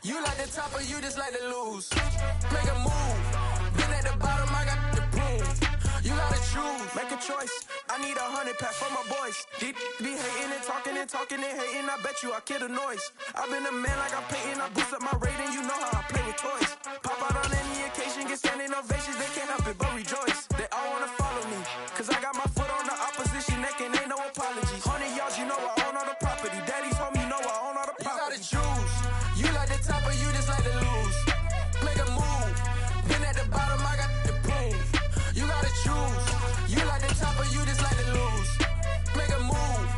You like the top or you just like to lose? Make a move. Been at the bottom, I got the prove. You gotta choose, make a choice. I need 100 pack for my boys. Deep be hating and talking and hating. I bet you I kill the noise. I've been a man like I'm Peyton. I boost up my rating. You know how I play with toys. Pop out on any occasion, get standing ovations. They can't help it but rejoice. They all wanna follow me, cause I got my foot on the opposition neck and ain't no apologies. 100 yards, you know I own all the property. Daddy's home, you know I own all the property. You gotta choose. You like the top or you just like to lose? Make a move. Been at the bottom, I got the proof. You gotta choose. You like the top or you just like to lose? Make a move.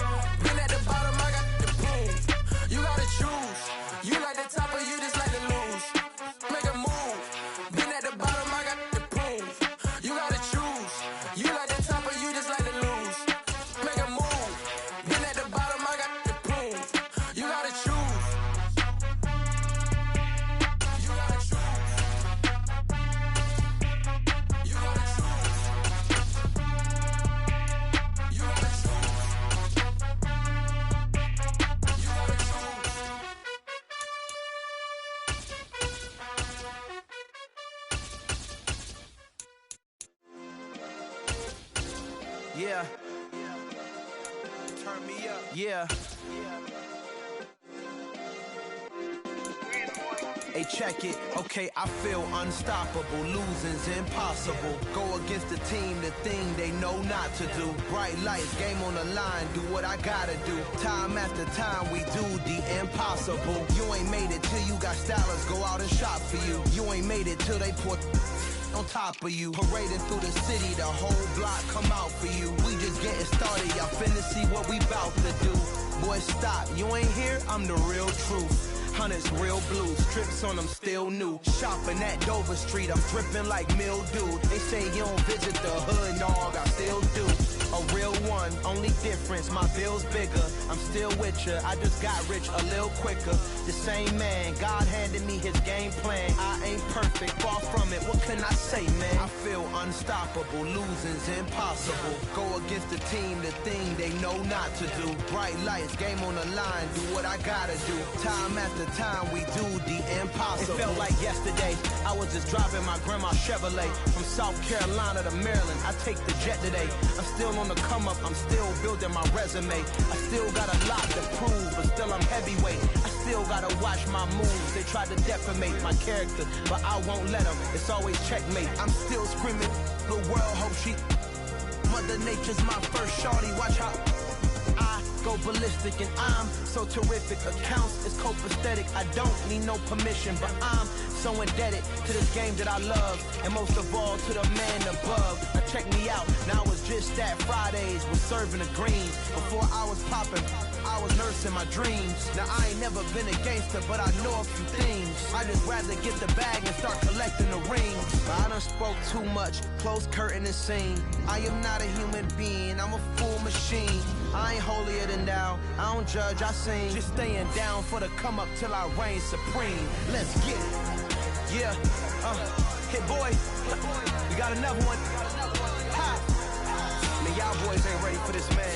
Been at the bottom, I got the proof. You gotta choose. You like the top or you just like to lose? Make a move. Been at the bottom, I got the proof. You gotta choose. You like the top or you just like to lose? Make a move. Been at the bottom, I got the proof. You gotta choose. You gotta choose. You gotta choose. You gotta choose. You gotta choose. Yeah. Turn me up. Yeah. Hey, check it. Okay, I feel unstoppable. Losing's impossible. Go against the team, the thing they know not to do. Bright lights, game on the line. Do what I gotta do. Time after time, we do the impossible. You ain't made it till you got stylers go out and shop for you. You ain't made it till they put on top of you. Parading through the city, the whole block come out for you. We just getting started, y'all finna see what we bout to do. Boy, stop, you ain't here, I'm the real truth. Hunters, real blue, strips on them still new. Shopping at Dover Street, I'm dripping like mildew. They say you don't visit the hood, dog, I still do. A real one, only difference, my bill's bigger. I'm still with ya, I just got rich a little quicker. The same man, God handed me his game plan. I ain't perfect, far from it, what can I say, man? I feel unstoppable, losing's impossible. Go against the team, the thing they know not to do. Bright lights, game on the line, do what I gotta do. Time after time, we do the impossible. It felt like yesterday, I was just driving my grandma's Chevrolet. From South Carolina to Maryland, I take the jet today. I'm still on the come up, I'm still building my resume. I still got a lot to prove, but still I'm heavyweight. I still gotta watch my moves. They try to defamate my character, but I won't let them. It's always checkmate. I'm still screaming, the world hope she. Mother Nature's my first shorty, watch how I go ballistic and I'm so terrific. Accounts is copacetic, I don't need no permission, but I'm so indebted to this game that I love, and most of all to the man above. Now check me out, now it's just that Fridays was serving the greens. Before I was popping, I was nursing my dreams. Now I ain't never been a gangster, but I know a few things. I just rather get the bag and start collecting the rings. But I done spoke too much, close curtain and scene. I am not a human being, I'm a full machine. I ain't holier than thou, I don't judge, I sing. Just staying down for the come up till I reign supreme. Let's get it. Yeah, hit boy, we got another one. Ha! Man, y'all boys ain't ready for this, man.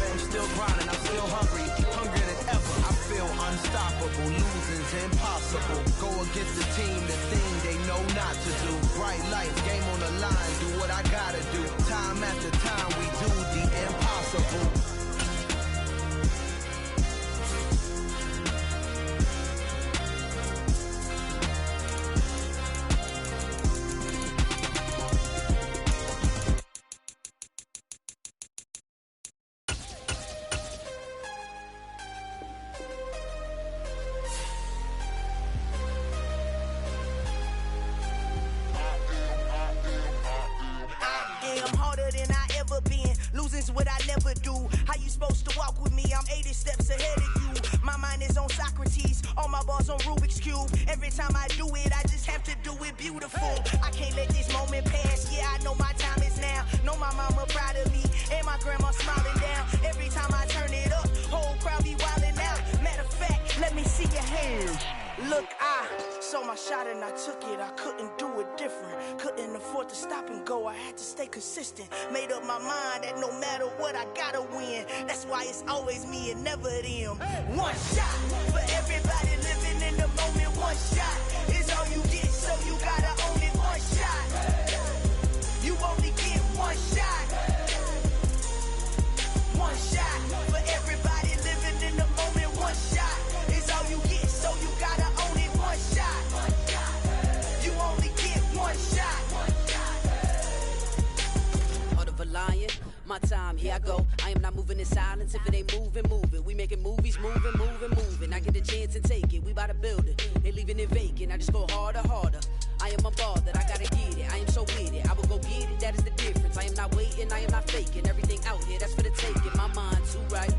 I'm still grinding, I'm still hungry, hungrier than ever. I feel unstoppable, losing's impossible. Go against the team, the thing they know not to do. Bright lights, game on the line, do what I gotta do. Time after time, we do the impossible. What I never do. How you supposed to walk with me? I'm 80 steps ahead of you. My mind is on Socrates, all my bars on Rubik's Cube. Every time I do it, I just have to do it beautiful. I can't let this moment pass. Yeah, I know my time is now. Know my mama proud of me, and my grandma smiling down. Every time I turn it up, whole crowd be wildin' out. Matter of fact, let me see your hands. Look, I saw my shot and I took it. I couldn't do it different. Couldn't afford to stop and go. I had to stay consistent. Made up my mind that no matter what, I gotta win. That's why it's always me and never them. One shot for everybody living in the moment. one shot is all you get, so you gotta own it. One shot, you only get one shot. One shot for everybody living in the moment. One shot is all you get, so you gotta own it. One shot, you only get one shot. Heart of a lion, my time, here I go. I am not moving in silence. If it ain't moving, move it. We making movies, moving. I get a chance and take it. We bout to build it. They leaving it vacant. I just go harder. I am a ball that I gotta get it. I am so with it. I will go get it. That is the difference. I am not waiting. I am not faking. Everything out here, that's for the taking. My mind too right.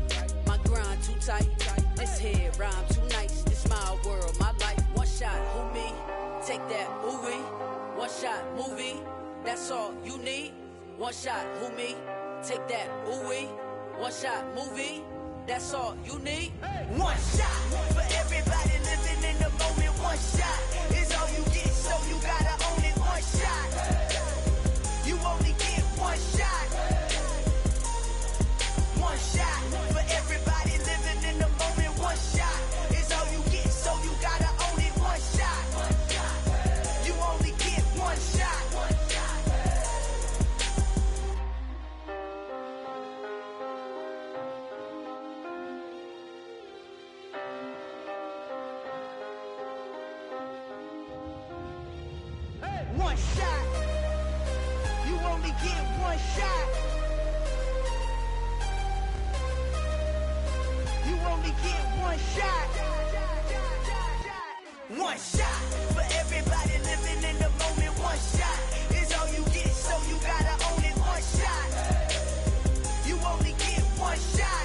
My grind too tight. This here rhyme too nice. This my world, my life. One shot, who me? Take that, who we? One shot, movie. That's all you need. One shot, who me? Take that, ooh wee. One shot, movie. That's all you need. One shot for everybody living in the moment. One shot is all you get, so you gotta own it. One shot, you only get one shot. One shot for everybody living in the moment. One shot is all you get, so you gotta own it. One shot, you only get one shot. One shot, you only get one shot. You only get one shot. One shot for everybody living in the moment. One shot is all you get, so you gotta own it. One shot, you only get one shot.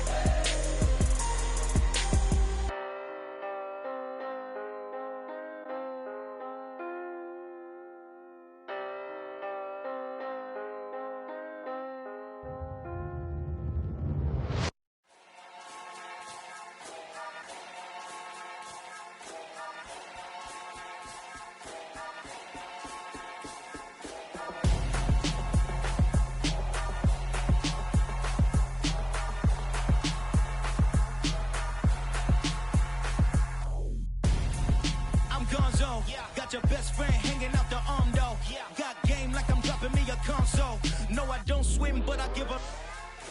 Got your best friend hanging out the arm though. Got game like I'm dropping me a console. No, I don't swim, but I give up.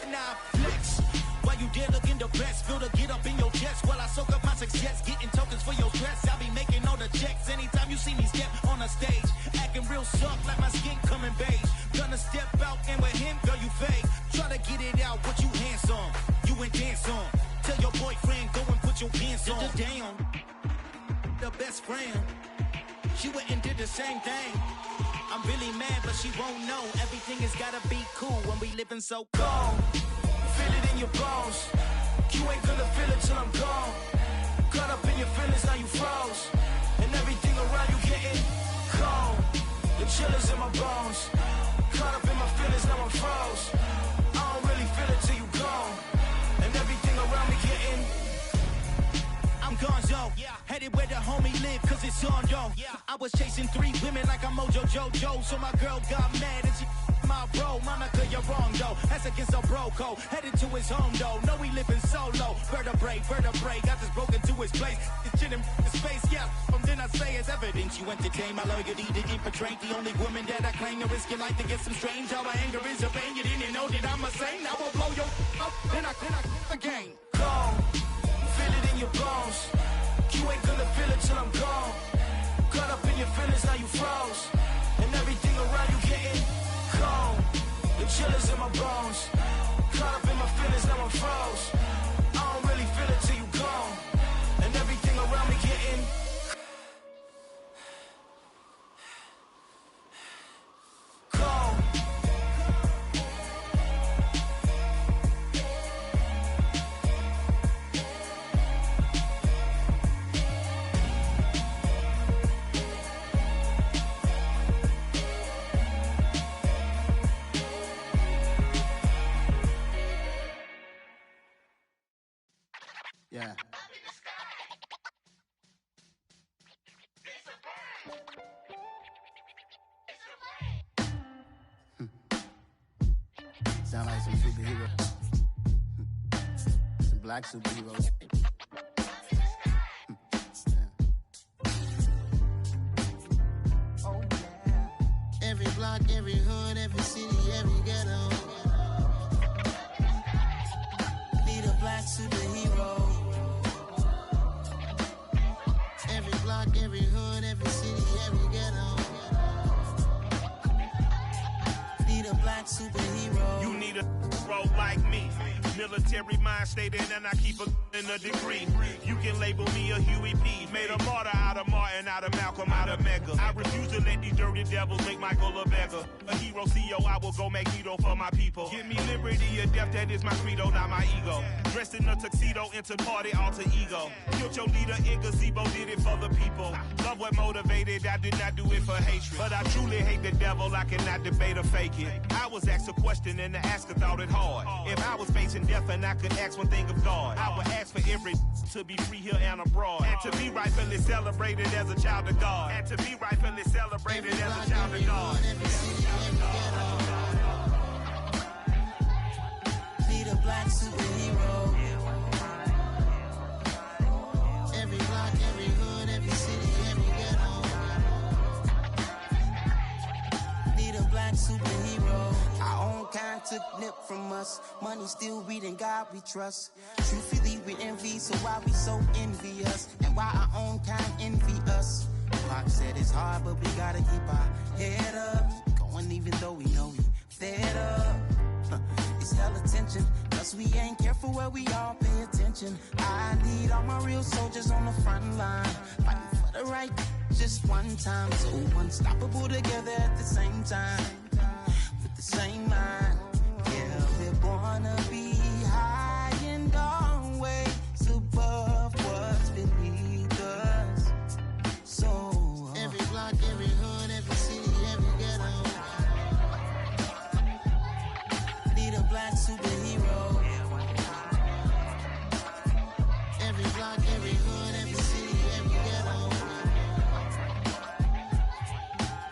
Nah, flex. While you there looking the best, feel the get up in your chest while I soak up my success. Getting tokens for your stress. I be making all the checks anytime you see me step on a stage. Acting real soft like my skin coming beige. Gonna step out and with him, girl, you fake. Try to get it out, what you hands on. You and dance on. Tell your boyfriend, go and put your pants on. Down. The best friend. She went and did the same thing. I'm really mad, but she won't know. Everything has gotta be cool when we living so cold. Feel it in your bones. You ain't gonna feel it till I'm gone. Caught up in your feelings, now you froze. And everything around you getting cold. The chill is in my bones. Caught up in my feelings, now I'm froze. I don't really feel it till you gone. And everything around me getting I'm gonzo, headed where the homie live, cause it's on though. I was chasing 3 women like I'm Mojo Jojo, so my girl got mad and she my bro. Monica, you're wrong though, that's against our bro code. Headed to his home though, know he living solo. Vertebrae, got this broken to his place. It's chin in his face, then I say it's evidence. You entertain my loyalty to infiltrate the only woman that I claim to risk your life to get some strange. How my anger is a pain, you didn't know that I'm a saint. I will blow your up, then I again. Go. Feel it in your bones. You ain't gonna feel it till I'm gone. Caught up in your feelings, now you froze. And everything around you getting cold. The chill is in my bones. Caught up in my feelings, now I'm froze. I don't really feel it till you gone. And everything around me getting cold. Yeah. Sound like some superheroes. Some black superheroes. superhero. You need a bro like me. Military mind stated, and I keep in a degree. You can label me a Huey P. Made a martyr out of Martin, out of Malcolm, out of Mega. I refuse to let these dirty devils make Michael a beggar. A hero CEO, I will go Magneto for my people. Give me liberty or death, that is my credo, not my ego. Dressed in a tuxedo, into party, alter ego. Killed your leader in gazebo, did it for the people. Love what motivated, I did not do it for hatred. But I truly hate the devil, I cannot debate or fake it. I was asked a question and the asker thought it hard. If I was facing death and I could ask one thing of God, I would ask for every to be free here and abroad. And to be rightfully celebrated as a child of God. And to be rightfully celebrated as a child of God. Need a black superhero. Every block, every hood, every city, every ghetto. Need a black superhero. Our own kind took nip from us. Money still reading God we trust. Truthfully we envy, so why we so envious? And why our own kind envy us? Pac said it's hard, but we gotta keep our head up. Going even though we know we fed up. It's hella tension, cause we ain't careful where we all pay attention. I need all my real soldiers on the front line, fighting for the right just one time. So unstoppable together at the same time, with the same mind. Yeah, we're gonna be high and always above what's beneath us. So every block, every hood, every city, every ghetto. Need a black superhero. Every block, every hood, every city, every ghetto.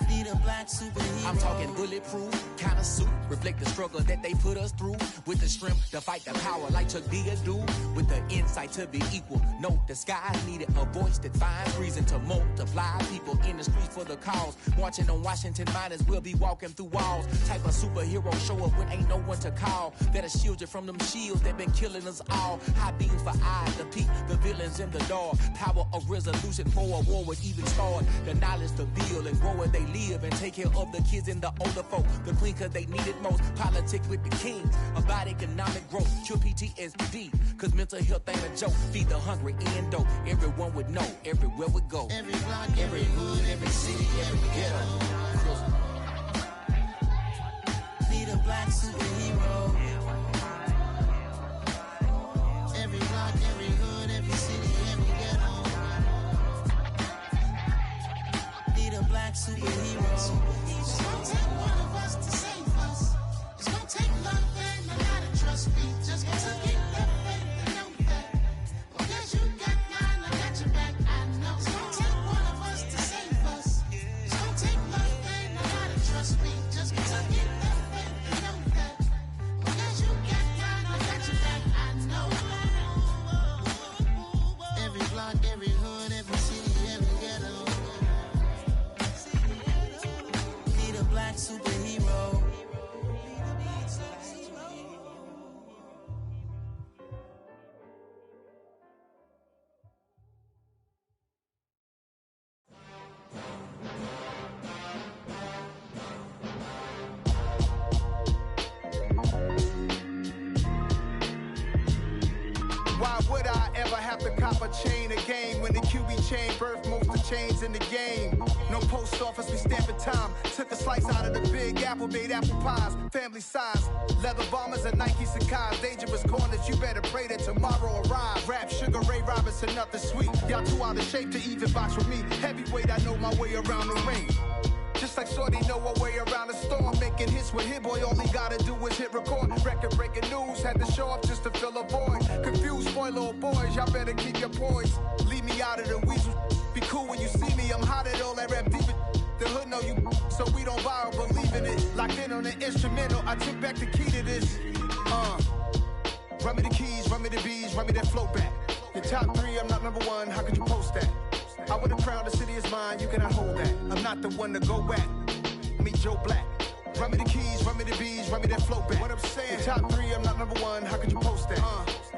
Need a black superhero. I'm talking bulletproof kind of suit, reflect the struggle that they put us through. With the strength to fight the power like Chuck D do. With the insight to be equal. Note the skies needed a voice that finds reason to multiply. People in the streets for the cause. Marching on Washington, might as well be walking through walls. Type of superhero show up when ain't no one to call. That'll shield you from them shields that been killing us all. High beams for eyes to peek the villains in the door. Power of resolution for a war would even start. The knowledge to build and grow where they live and take care of the kids and the older folk. The queen cause they need it most. Politics with the kings. About economic growth. Cure PTSD. Cause mental health ain't a joke. Feed the hungry and dope. Everyone would know. Everywhere we go. Every block, every hood, every city, every ghetto. Need a black superhero. Every block, every hood, every city, every ghetto. Need a black superhero. It's gonna take one of us to save us. It's gonna take love and a lot of trust. We just gotta get that faith and know that. Because you got mine, I got your back. I know. It's gonna take one of us to save us. It's gonna take love and a lot of trust. We just gotta get that faith and know that. Because you got mine, I got your back. I know. Every block, every hood, every city, every ghetto. Need a black superhero. Why would I ever have to cop a chain again when the QB chain birthed most of the chains in the game? No post office, we stamping time. Took a slice out of the big apple, made apple pies, family size. Leather bombers and Nike Sacai's. Dangerous corners, you better pray that tomorrow arrives. Rap, Sugar Ray Robinson, nothing sweet. Y'all too out of shape to even box with me. Heavyweight, I know my way around the ring. Just like Shorty know her way around the storm. Making hits with Hit Boy, all he gotta do is hit record. Record breaking news, had to show up just to fill a void. Confused, spoiled little boys, y'all better keep your poise. Leave me out of the weasel. Be cool when you see me, I'm hot at all that rap deep. The hood know you, so we don't borrow, believe in it. Locked in on the instrumental, I took back the key to this. Run me the keys, run me the bees, run me that flow back. Your top three, I'm not number one, how could you post that? I would have crowned the city is mine, you cannot hold that. I'm not the one to go back. Meet Joe Black. Run me the keys, run me the bees, run me that flow back. What I'm saying, your top three, I'm not number one, how could you post that?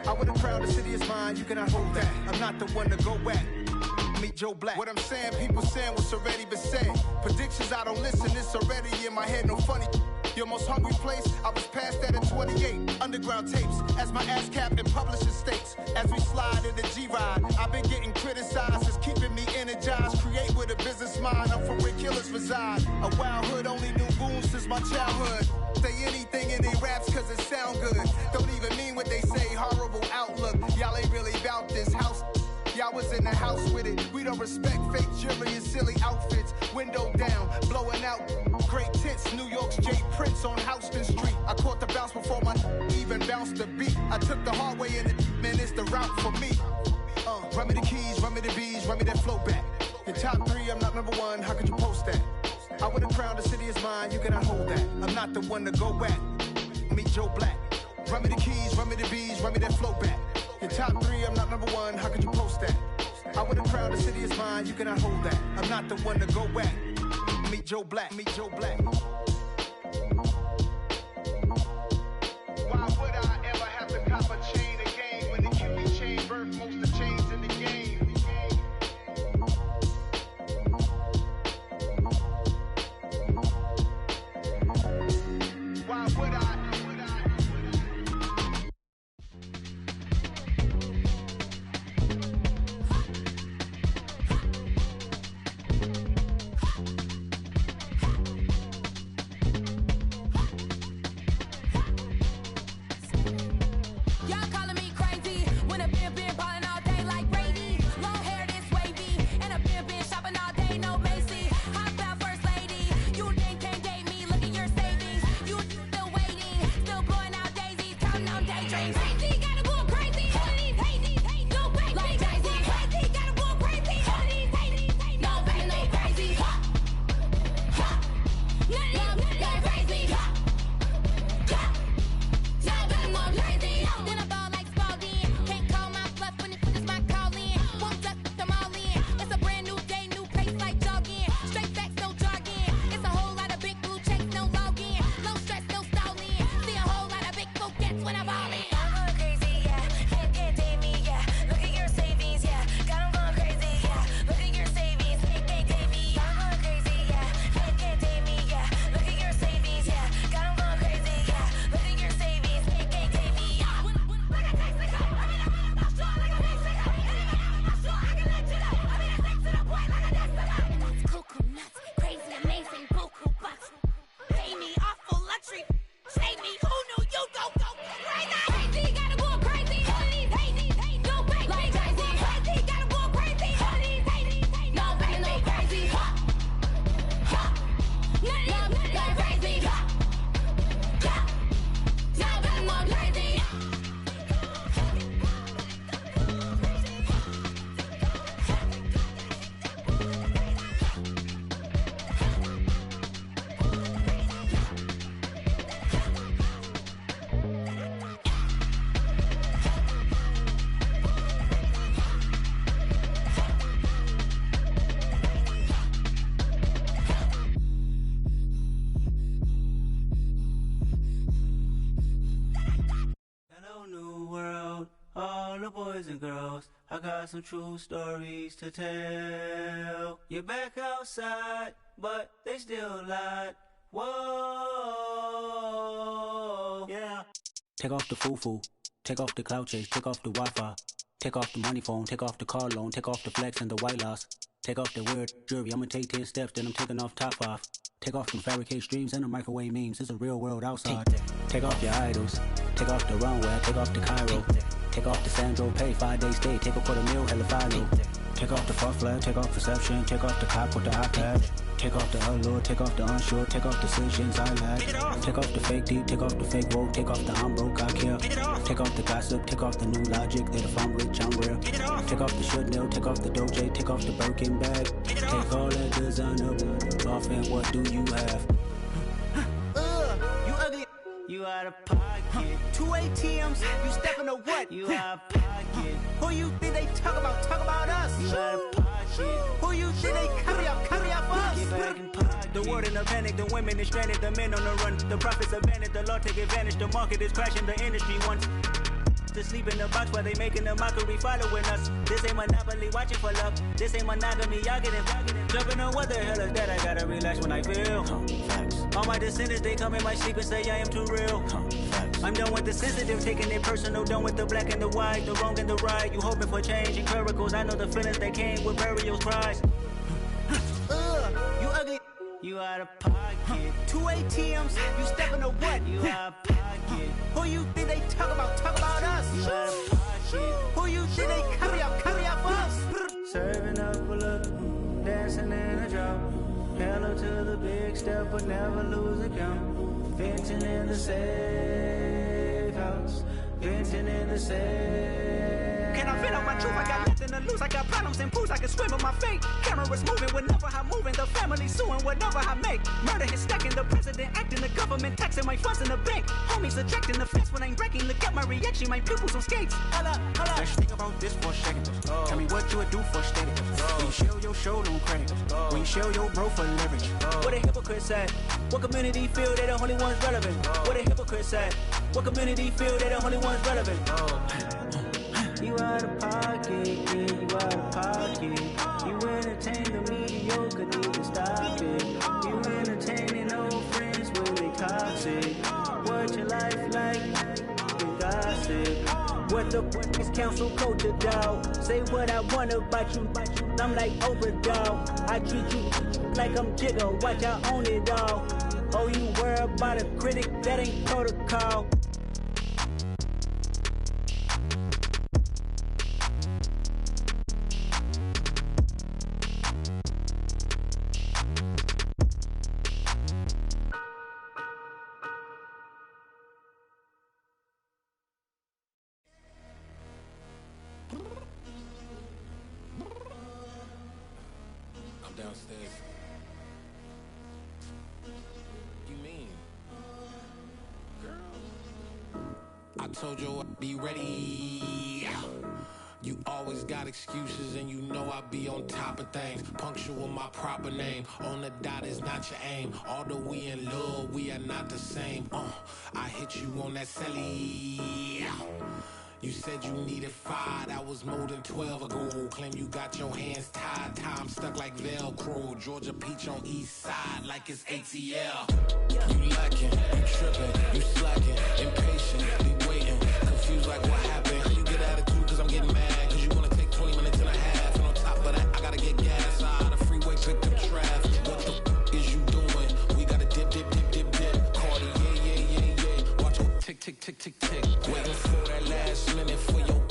I would have crowned the city is mine, you cannot hold that. I'm not the one to go back. Meet Joe Black. What I'm saying, people saying what's already been said. Predictions, I don't listen, it's already in my head, no funny. Your most hungry place, I was past that at 28. Underground tapes, as my ass cap in publishing states. As we slide in the G-Ride, I've been getting criticized. It's keeping me energized. Create with a business mind, I'm from where killers reside. A wild hood, only knew goons since my childhood. Say anything in they raps cause it sound good. Don't even mean what they say, horrible outlook. Y'all ain't really about this house. Y'all was in the house with it. We don't respect fake jewelry and silly outfits. Window down, blowing out great tits. New York's J. Prince on Houston Street. I caught the bounce before my even bounced the beat. I took the hard way in it, man, it's the route for me. Run me the keys, run me the bees, run me that flow back. In top 3, I'm not number 1, how could you post that? I would have crowned the city is mine, you cannot hold that. I'm not the one to go back. Meet Joe Black. Run me the keys, run me the bees, run me that flow back. In top 3, I'm not number 1, how could you post that? I would have crowned the city is mine, you cannot hold that. I'm not the one to go back. Meet Joe Black, meet Joe Black. Why would I ever have to cop a chain again when the QB chain birthed most of the chains in the game? Why would I? Boys and girls, I got some true stories to tell. You're back outside, but they still lied. Whoa, yeah. Take off the foo-foo, take off the cloud chase, take off the Wi-Fi, take off the money phone, take off the car loan, take off the flex and the white loss, take off the weird jewelry. I'ma take 10 steps, then I'm taking off top 5. Take off them fabricate streams and the microwave memes. It's a real world outside. Take off your idols, take off the runway, take off the Cairo. Take off the Sandro pay, 5-day stay, take a $250,000, hella final. Take off the fuck flag, take off perception, take off the cop with the iPad. Take off the allure, take off the unsure, take off decisions I lack. Take off the fake deep, take off the fake woke, take off the I'm broke, I care. Take off the gossip, take off the new logic, that if I'm rich, I'm real. Take off the should know, take off the Doja, take off the Birkin bag. Take all that designer off and what do you have? You ugly. You out of pocket. 2 ATMs, you stepping to what? You out of pocket. Who you think they talk about? Talk about us. You out of pocket. Who you think they carry out for us? Get back in pocket. The world in a panic, the women is stranded, the men on the run. The profits abandoned, the law take advantage. The market is crashing, the industry wants to sleep in the box while they making a mockery following us. This ain't Monopoly, watching for love. This ain't monogamy, y'all get it. Jumping on what the hell is that? I gotta relax when I feel. All my descendants, they come in my sleep and say I am too real. I'm done with the sensitive, taking it personal. Done with the black and the white, the wrong and the right. You hoping for change and miracles. I know the feelings that came with burials, cries. You ugly. You out of pocket. 2 ATMs, you stepping to what? You out of pocket. Who you think they talk about us? You out of pocket. Who you think they carry up us? Serving up a look, dancing in a drop. Hello to the big step, but never lose a count. Venting in the safe house. Venting in the safe. Can I vent out my truth? I got nothing to lose. I got problems and pools. I can swim with my fate. Cameras moving whenever I'm moving. The family suing whatever I make. Murder is stacking. The president acting. The government taxing my funds in the bank. Homies attracting the fence when I'm breaking. Look at my reaction. My pupils on skates. Holla. Let's think about this for a second. Tell me what you would do for status. When you show your show, don't crack. When you show your bro for leverage. What a hypocrite said. What community feel they the only ones relevant? What a hypocrite said. What community feel they the only ones relevant? You out of pocket, yeah, you out of pocket. You entertain the mediocre, need to stop it. You entertaining old friends when they toxic. What your life like? You gossip. What the is council culture, dog? Say what I want about you. I'm like Oprah, dog. I treat you like I'm Jigga. Watch I own it all. Oh, you worry about a critic? That ain't protocol. Downstairs. You mean? Girl, I told you I'd be ready. You always got excuses and you know I be on top of things. Punctual my proper name. On the dot is not your aim. Although we in love, we are not the same. I hit you on that celly. You said you needed 5, that was more than 12 ago. Claim you got your hands tied, time stuck like Velcro. Georgia Peach on east side like it's ATL. You lacking, you tripping, you slacking, impatient, be waiting, confused like what happened. How you get attitude cause I'm getting mad, cause you wanna take 20 minutes and a half. And on top of that, I gotta get gas out of the freeway, pick up traffic. What the is you doing? We gotta dip. Cardi, yeah. Watch your tick. Waiting for that last minute for your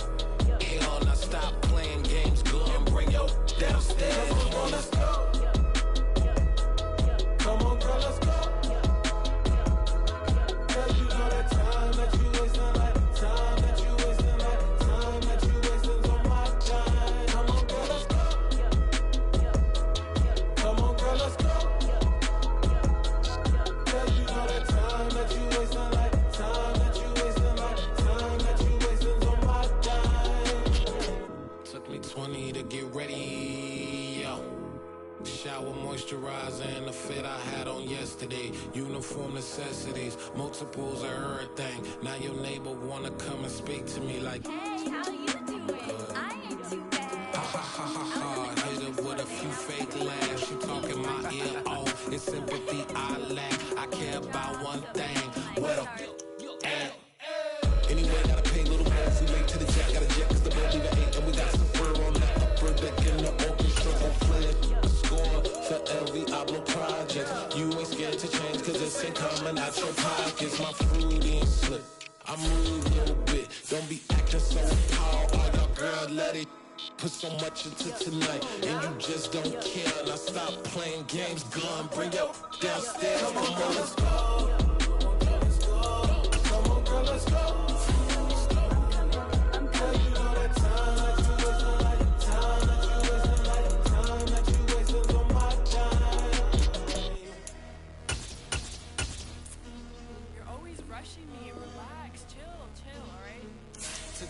hell. Now stop playing games, go and bring your downstairs. Come on, let's go. Come on, girl, let's go. Cause you know that time that you wasting, like time that you wasting, like time that you wasting on my time. Come on, girl, let's go. Come on, girl, let's go. Cause you know that time that you wasting, like time that you wasting, like time that you wasting on my time. Took me 20 to get ready, yo. Shower, moisturizer, and the fit I had on yesterday. Uniform necessities, multiples of everything. Now your neighbor wanna come and speak to me like, hey, how you doing? I ain't too bad. Ha. Hit her with a few fake laughs. She talking my ear off. It's sympathy I lack. I care about one thing. Well, anyway, gotta pay a little more if we late to the jack. Got a jet cause the boat leave at 8. And we got some fur on the upper deck in the orchestra. Gon' play it. Score for every Oblo project. You ain't scared to change cause this ain't coming out your pockets. My fruity and slip. I'm rude a little bit. Don't be acting so appalled. Oh, your girl, let it put so much into tonight. And you just don't care. Now stop playing games. Gun, bring your downstairs. Come on, girl, let's go. Come on, girl, let's go.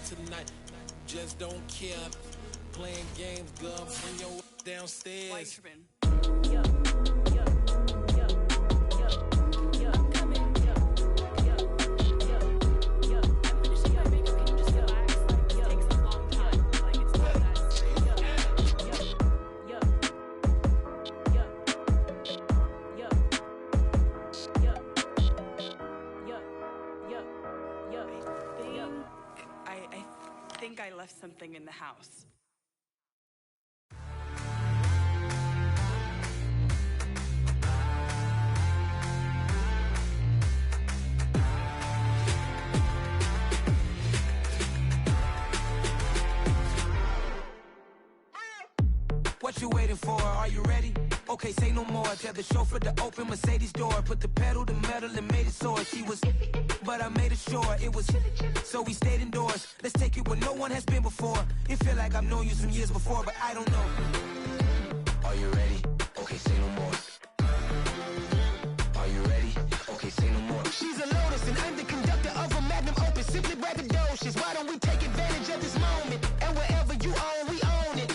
Tonight, just don't care. Playing games, girl, bring your downstairs. I'm coming. I'm finishing my makeup. Can you just go? the house. What you waiting for? Are you ready? Okay, say no more. Tell the chauffeur to open Mercedes door. Put the pedal to metal and made it soar. She was, but I made it sure it was. So we stayed indoors. Let's take it where no one has been before. It feel like I've known you some years before, but I don't know. Are you ready? Okay, say no more. Are you ready? Okay, say no more. She's a lotus and I'm the conductor of a magnum opus. Simply braggadocious. Why don't we take advantage of this moment? And wherever you own, we own it.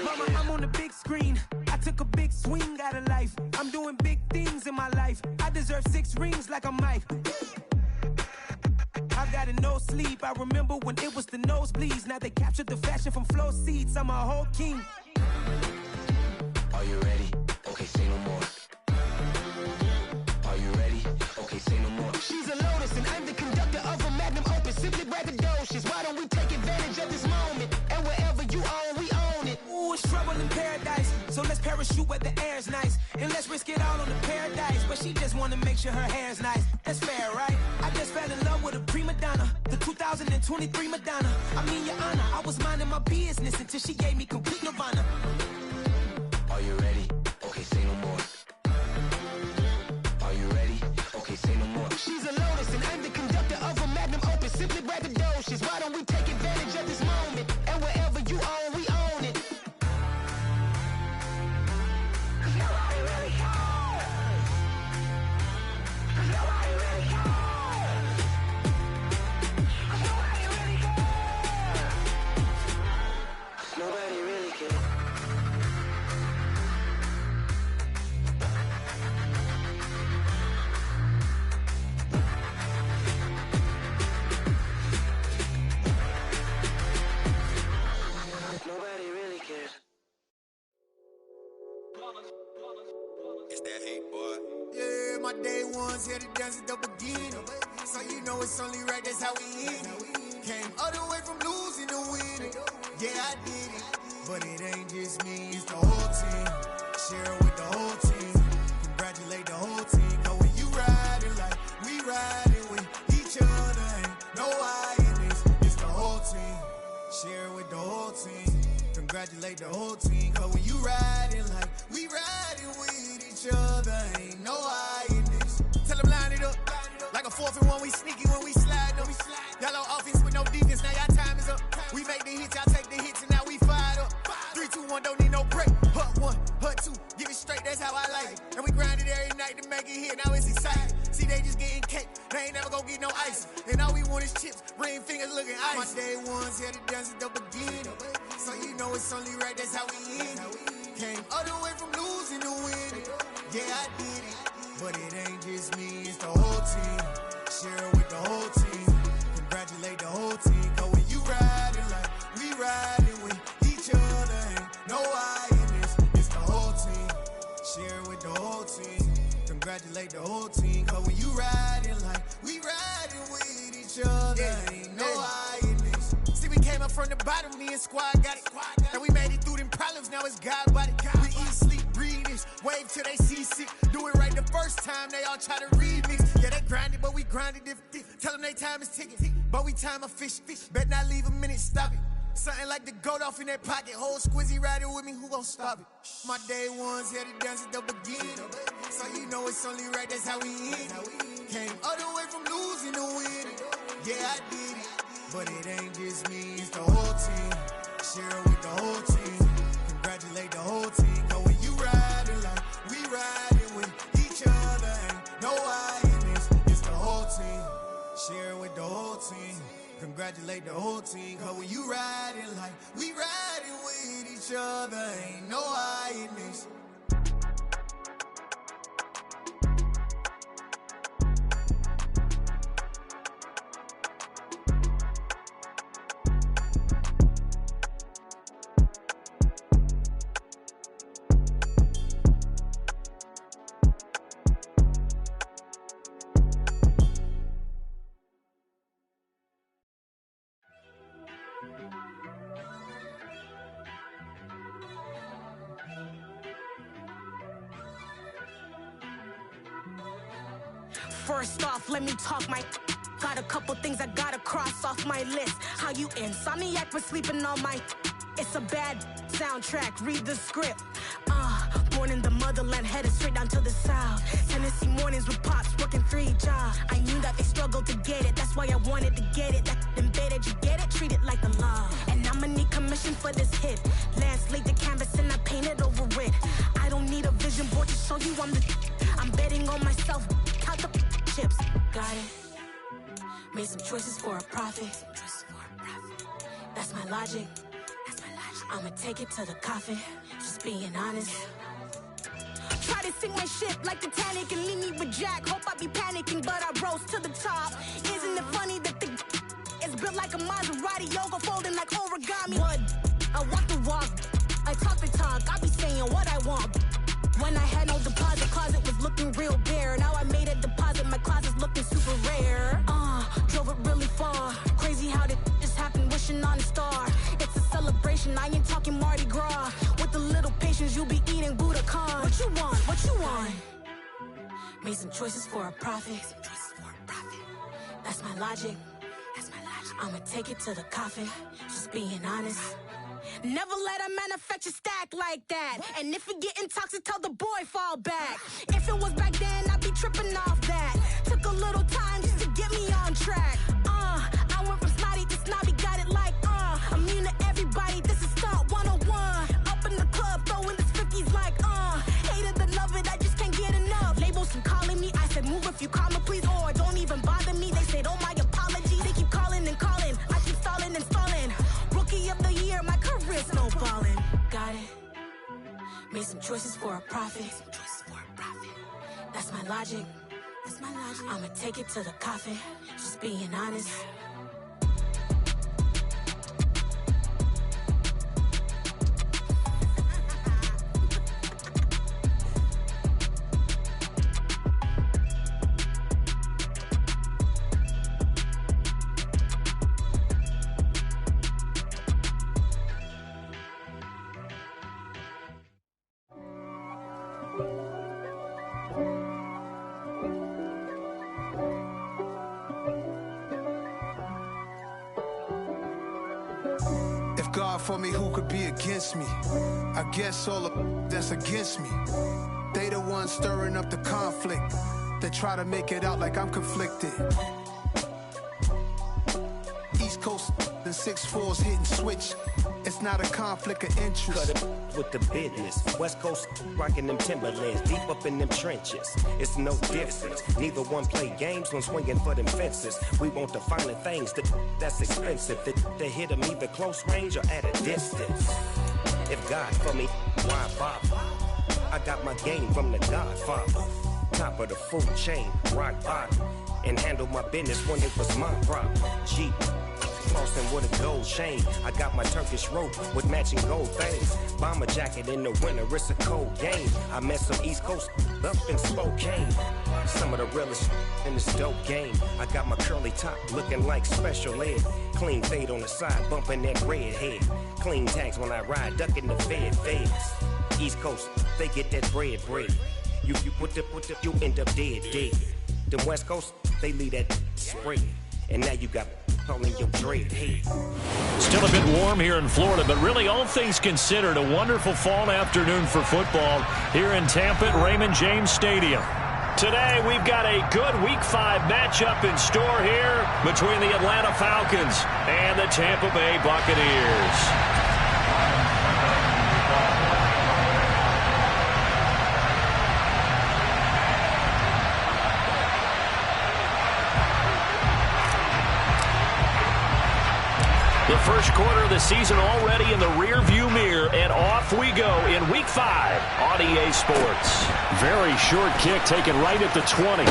Mama, I'm on the big screen. I took a big swing out of life. I'm doing big things in my life. I deserve 6 rings like I'm Mike. I've got no sleep. I remember when it was the nosebleeds. Now they captured the fashion from flow seats. I'm a whole king. Are you ready? Okay, say no more. Are you ready? Okay, say no more. She's a lotus and I'm the conductor of a magnum opus. Simply braggadocious. Why don't we take advantage of this moment? And wherever you own, we own it. Ooh, it's trouble in paradise. So let's parachute where the air's nice. And let's risk it all on the paradise. But she just wanna make sure her hair's nice. That's fair, right? I just fell in love with a prima donna. The 2023 Madonna. I mean, your honor, I was minding my business until she gave me complete nirvana. Are you ready? Okay, say no more. Are you ready? Okay, say no more. She's a lotus and I'm the conductor of a magnum opus. Simply braggadocious. Why don't we take advantage of this moment? And wherever you own, we own it. Nobody really cares. Nobody really cares. It's that hate, boy. Yeah, my day ones here to dance at the beginning. So you know it's only right, that's how we end it. Came all the way from losing to winning. Yeah, I did it. But it ain't just me, it's the whole team. Share it with the whole team. Congratulate the whole team. Cause when you riding like we riding with each other, ain't no I in this. It's the whole team. Share it with the whole team. Congratulate the whole team. Cause when you riding like we riding with each other, ain't no I in this. Tell them line it up. Like a 4th and 1, we sneaky when we slide them. Y'all on offense with no defense, now y'all time is up. We make the hits, y'all take the hits, and now we fired up. 3, 2, 1, don't need no break. Hut 1, hut 2, give it straight, that's how I like it. And we grind it every night to make it hit, now it's exciting. See, they just getting cake, they ain't never gonna get no ice. And all we want is chips, ring fingers looking ice. My day ones here to dance at the beginning. So you know it's only right, that's how we end it. Came all the way from losing to winning. Yeah, I did it. But it ain't just me, it's the whole team. Share it with the whole team. Congratulate the whole team. Cause when you riding like we riding with each other, ain't no I in this. It's the whole team. Share it with the whole team. Congratulate the whole team. Cause when you riding like we riding with each other, ain't no I in this. See, we came up from the bottom, me and squad got it. And we made it through them problems, now it's God body. We eat, sleep, breathe this. Wave till they see sick. Do it right the first time, they all try to remix. Yeah, they grinded, but we grinded different. Tell them they time is ticking, but we time a fish. Bet not leave a minute, stop it. Something like the goat off in that pocket. Whole squizzy riding with me, who gon' stop it? My day ones here to dance at the beginning. So you know it's only right, that's how we end it. Came all the way from losing to winning. Yeah, I did it. But it ain't just me, it's the whole team. Share it with the whole team. Congratulate the whole team. Cause when you riding like we riding with each other, ain't no I in this. It's the whole team. Share it with the whole team. Congratulate the whole team. Cause when you riding like we riding with each other, ain't no I in this. First off, let me talk my. Got a couple things I gotta cross off my list. How you insomniac for sleeping on my. It's a bad soundtrack, read the script. Born in the motherland, headed straight down to the south. Tennessee mornings with pops, working 3 jobs. I knew that they struggled to get it, that's why I wanted to get it. That embedded, you get it, treat it like the law. And I'ma need commission for this hit. Lance laid the canvas and I painted over it. I don't need a vision board to show you I'm betting on myself, count the chips. Got it. Made some choices for a profit. That's my logic. I'ma take it to the coffin, just being honest. Try to sink my ship like Titanic and leave me with Jack. Hope I be panicking, but I rose to the top. Isn't it funny that the is built like a Maserati, yoga folding like origami? What? I walk the walk, I talk the talk, I be saying what I want. When I had no deposit, closet was looking real bare. Now I made a deposit, my closet's looking super rare. Drove it really far. Crazy how did this happen, wishing on a star. It's a celebration, I ain't talking Mardi Gras. With a little patience, you'll be eating Budokan. What you want? What you want? Made some choices for a profit. That's my logic. I'ma take it to the coffin, just being honest. Never let a manufacture stack like that. And if you getting toxic, tell the boy fall back. If it was back then, I'd be tripping off that. Took a little time just to get me on track. I went from snotty to snobby, got it like, immune to everybody, this is stunt 101. Up in the club, throwing this 50s like, hate it, then love it, I just can't get enough. Labels from calling me, I said move if you call me, please, or don't even bother me. They said, oh my apology, they keep calling and calling. I keep stalling and stalling. Rookie of the year, my career snowballing. Got it. Made some choices for a profit. That's my logic. I'ma take it to the coffin, just being honest. God for me, who could be against me? I guess all of that's against me. They the ones stirring up the conflict. They try to make it out like I'm conflicted. East Coast and 6'4's hitting switch. It's not a conflict of interest. Cut it with the business. West Coast rocking them Timberlands, deep up in them trenches. It's no difference. Neither one play games when swinging for them fences. We want the finer things that's expensive. That hit them either close range or at a distance. If God for me, why bother? I got my game from the Godfather. Top of the food chain, rock bottom. And handle my business when it was my problem. Jeep. Flossing with a gold chain. I got my Turkish rope with matching gold things. Bomber jacket in the winter, it's a cold game. I met some East Coast up in Spokane. Some of the realest in this dope game. I got my curly top looking like special ed. Clean fade on the side, bumping that red head. Clean tags when I ride, ducking the feds. East Coast, they get that bread. You put the, you end up dead. Then West Coast, they leave that spread. And now you got calling your dread head. Still a bit warm here in Florida, but really all things considered, a wonderful fall afternoon for football here in Tampa at Raymond James Stadium. Today we've got a good Week 5 matchup in store here between the Atlanta Falcons and the Tampa Bay Buccaneers. The first quarter of the season already in the rear-view mirror, and off we go in Week 5 on EA Sports. Very short kick taken right at the 20.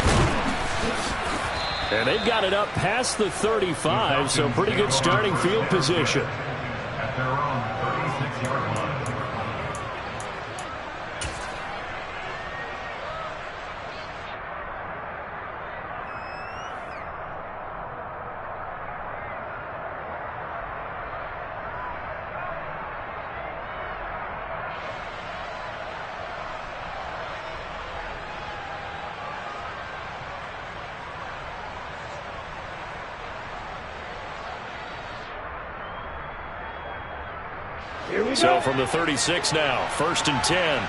And they've got it up past the 35, so pretty good starting field position. At their own 36-yard line. So from the 36 now, 1st and 10.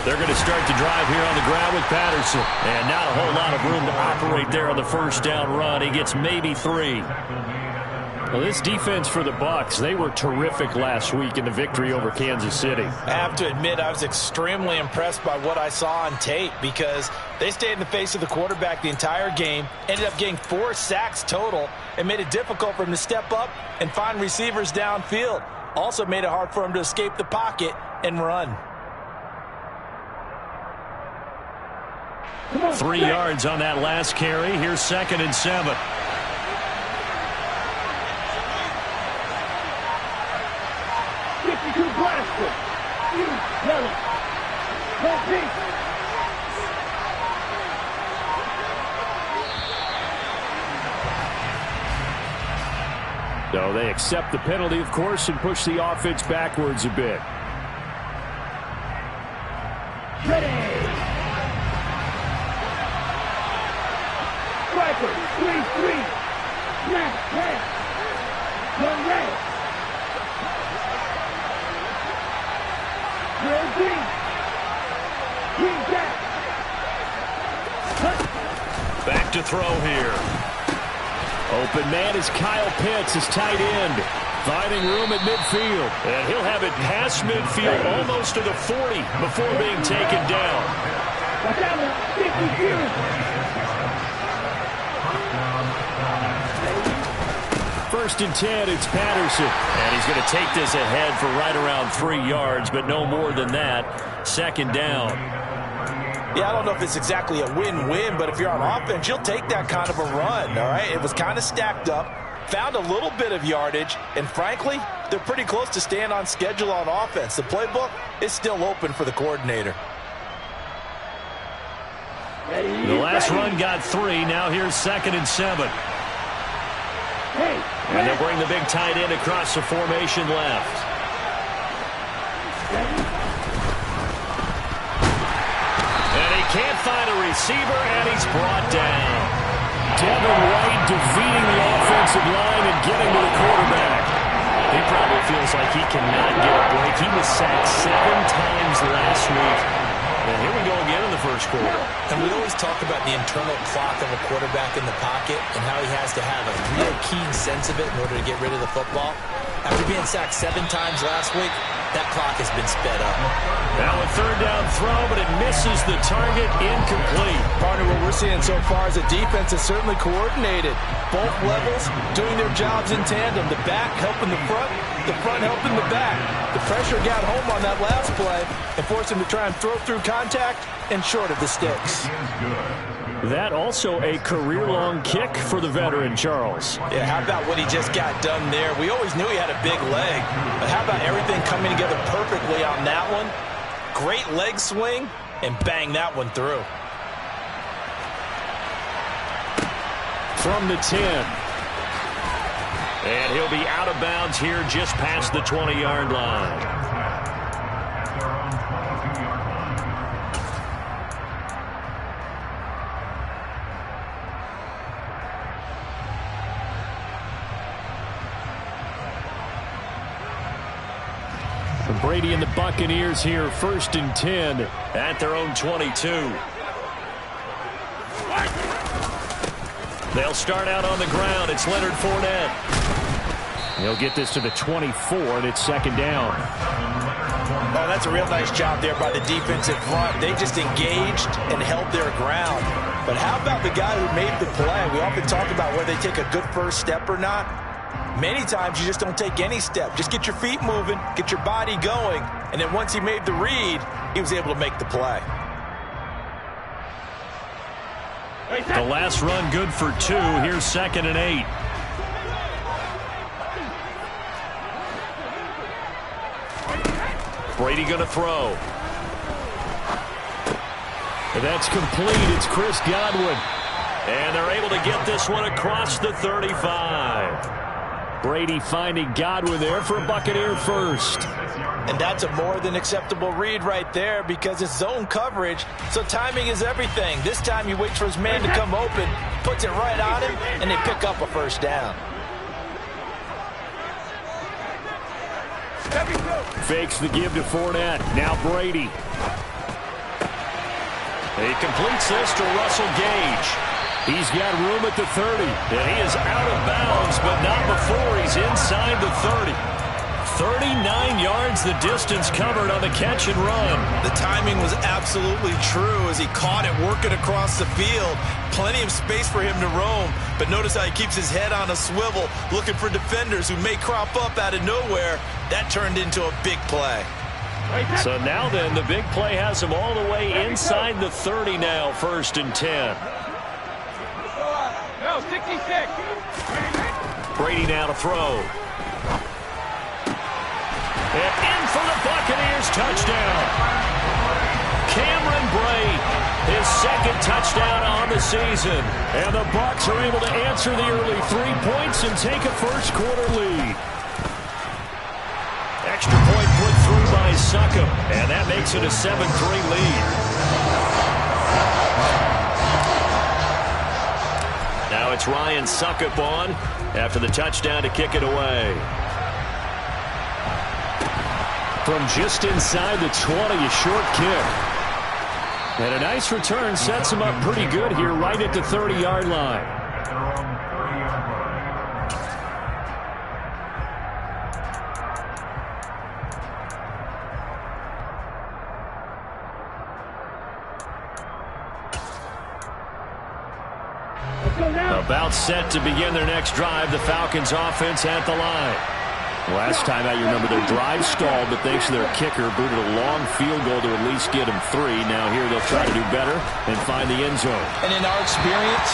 They're going to start to drive here on the ground with Patterson. And not a whole lot of room to operate there on the first down run. He gets maybe 3. Well, this defense for the Bucs, they were terrific last week in the victory over Kansas City. I have to admit, I was extremely impressed by what I saw on tape because they stayed in the face of the quarterback the entire game, ended up getting 4 sacks total, and made it difficult for him to step up and find receivers downfield. Also made it hard for him to escape the pocket and run. 3 yards on that last carry. Here's 2nd and 7. So they accept the penalty, of course, and push the offense backwards a bit. Ready. Striker, 3-3. Snap, pass. One red. Real green. Green back. Back to throw here. Open man is Kyle Pitts, his tight end. Finding room at midfield. And he'll have it past midfield almost to the 40 before being taken down. 1st and 10, it's Patterson. And he's going to take this ahead for right around 3 yards, but no more than that. 2nd down. Yeah, I don't know if it's exactly a win-win, but if you're on offense, you'll take that kind of a run, all right? It was kind of stacked up, found a little bit of yardage, and frankly, they're pretty close to staying on schedule on offense. The playbook is still open for the coordinator. The last run got 3. Now here's 2nd and 7. And they'll bring the big tight end across the formation left. And he can't find a receiver, and he's brought down. Devin White defeating the offensive line and getting to the quarterback. He probably feels like he cannot get a break. He was sacked 7 times last week. And here we go again in the first quarter. And we always talk about the internal clock of a quarterback in the pocket and how he has to have a real keen sense of it in order to get rid of the football. After being sacked 7 times last week, that clock has been sped up. Now a 3rd down throw, but it misses the target, incomplete. Partner, what we're seeing so far is the defense is certainly coordinated. Both levels doing their jobs in tandem. The back helping the front helping the back. The pressure got home on that last play and forced him to try and throw through contact and short of the sticks. That also a career-long kick for the veteran, Charles. Yeah, how about what he just got done there? We always knew he had a big leg, but how about everything coming together perfectly on that one? Great leg swing, and bang that one through. From the 10. And he'll be out of bounds here just past the 20-yard line. Brady and the Buccaneers here, 1st and 10 at their own 22. They'll start out on the ground. It's Leonard Fournette. He'll get this to the 24, and it's 2nd down. Oh, that's a real nice job there by the defensive front. They just engaged and held their ground. But how about the guy who made the play? We often talk about whether they take a good first step or not. Many times you just don't take any step. Just get your feet moving, get your body going, and then once he made the read, he was able to make the play. The last run good for 2. Here's 2nd and 8. Brady going to throw. That's complete. It's Chris Godwin. And they're able to get this one across the 35. Brady finding Godwin there for a Buccaneer first. And that's a more than acceptable read right there because it's zone coverage, so timing is everything. This time he waits for his man to come open, puts it right on him, and they pick up a first down. Fakes the give to Fournette. Now Brady. He completes this to Russell Gage. He's got room at the 30, and he is out of bounds, but not before he's inside the 30. 39 yards the distance covered on the catch and run. The timing was absolutely true as he caught it working across the field. Plenty of space for him to roam, but notice how he keeps his head on a swivel looking for defenders who may crop up out of nowhere. That turned into a big play. So now then, the big play has him all the way inside the 30 now, 1st and 10. No, 66. Brady now to throw. And in for the Buccaneers touchdown. Cameron Brate, his 2nd touchdown on the season. And the Bucs are able to answer the early 3 points and take a first-quarter lead. Extra point put through by Succop, and that makes it a 7-3 lead. Now it's Ryan Succop on after the touchdown to kick it away. From just inside the 20, a short kick. And a nice return sets him up pretty good here right at the 30-yard line. About set to begin their next drive, the Falcons offense at the line. Last time out, you remember their drive stalled, but thanks to their kicker, booted a long field goal to at least get them 3. Now here they'll try to do better and find the end zone. And in our experience,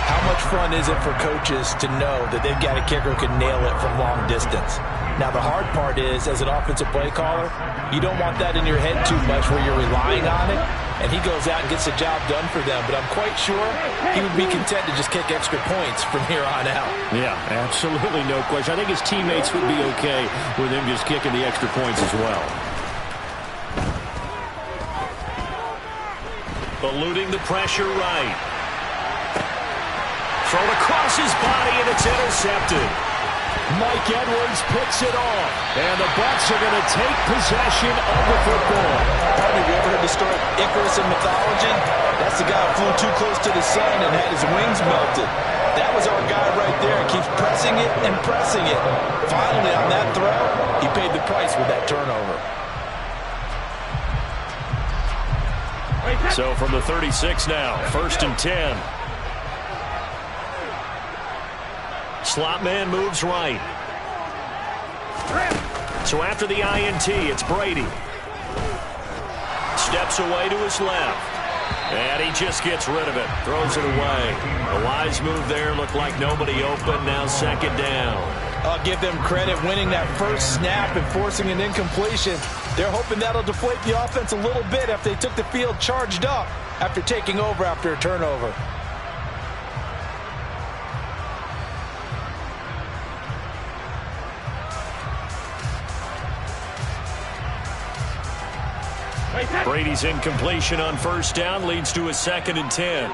how much fun is it for coaches to know that they've got a kicker who can nail it from long distance? Now the hard part is, as an offensive play caller, you don't want that in your head too much where you're relying on it. And he goes out and gets the job done for them. But I'm quite sure he would be content to just kick extra points from here on out. Yeah, absolutely no question. I think his teammates would be okay with him just kicking the extra points as well. Eluding the pressure right. Thrown across his body, and it's intercepted. Mike Edwards picks it off, and the Bucs are going to take possession of the football. Have you ever heard the story of Icarus in mythology? That's the guy who flew too close to the sun and had his wings melted. That was our guy right there. He keeps pressing it and pressing it. Finally, on that throw, he paid the price with that turnover. So from the 36 now, 1st and 10. Slot man moves right. So after the INT, it's Brady. Steps away to his left. And he just gets rid of it. Throws it away. A wise move there. Looked like nobody open. Now 2nd down. I'll give them credit winning that first snap and forcing an incompletion. They're hoping that'll deflate the offense a little bit after they took the field charged up after taking over after a turnover. Brady's incompletion on 1st down leads to a 2nd and 10.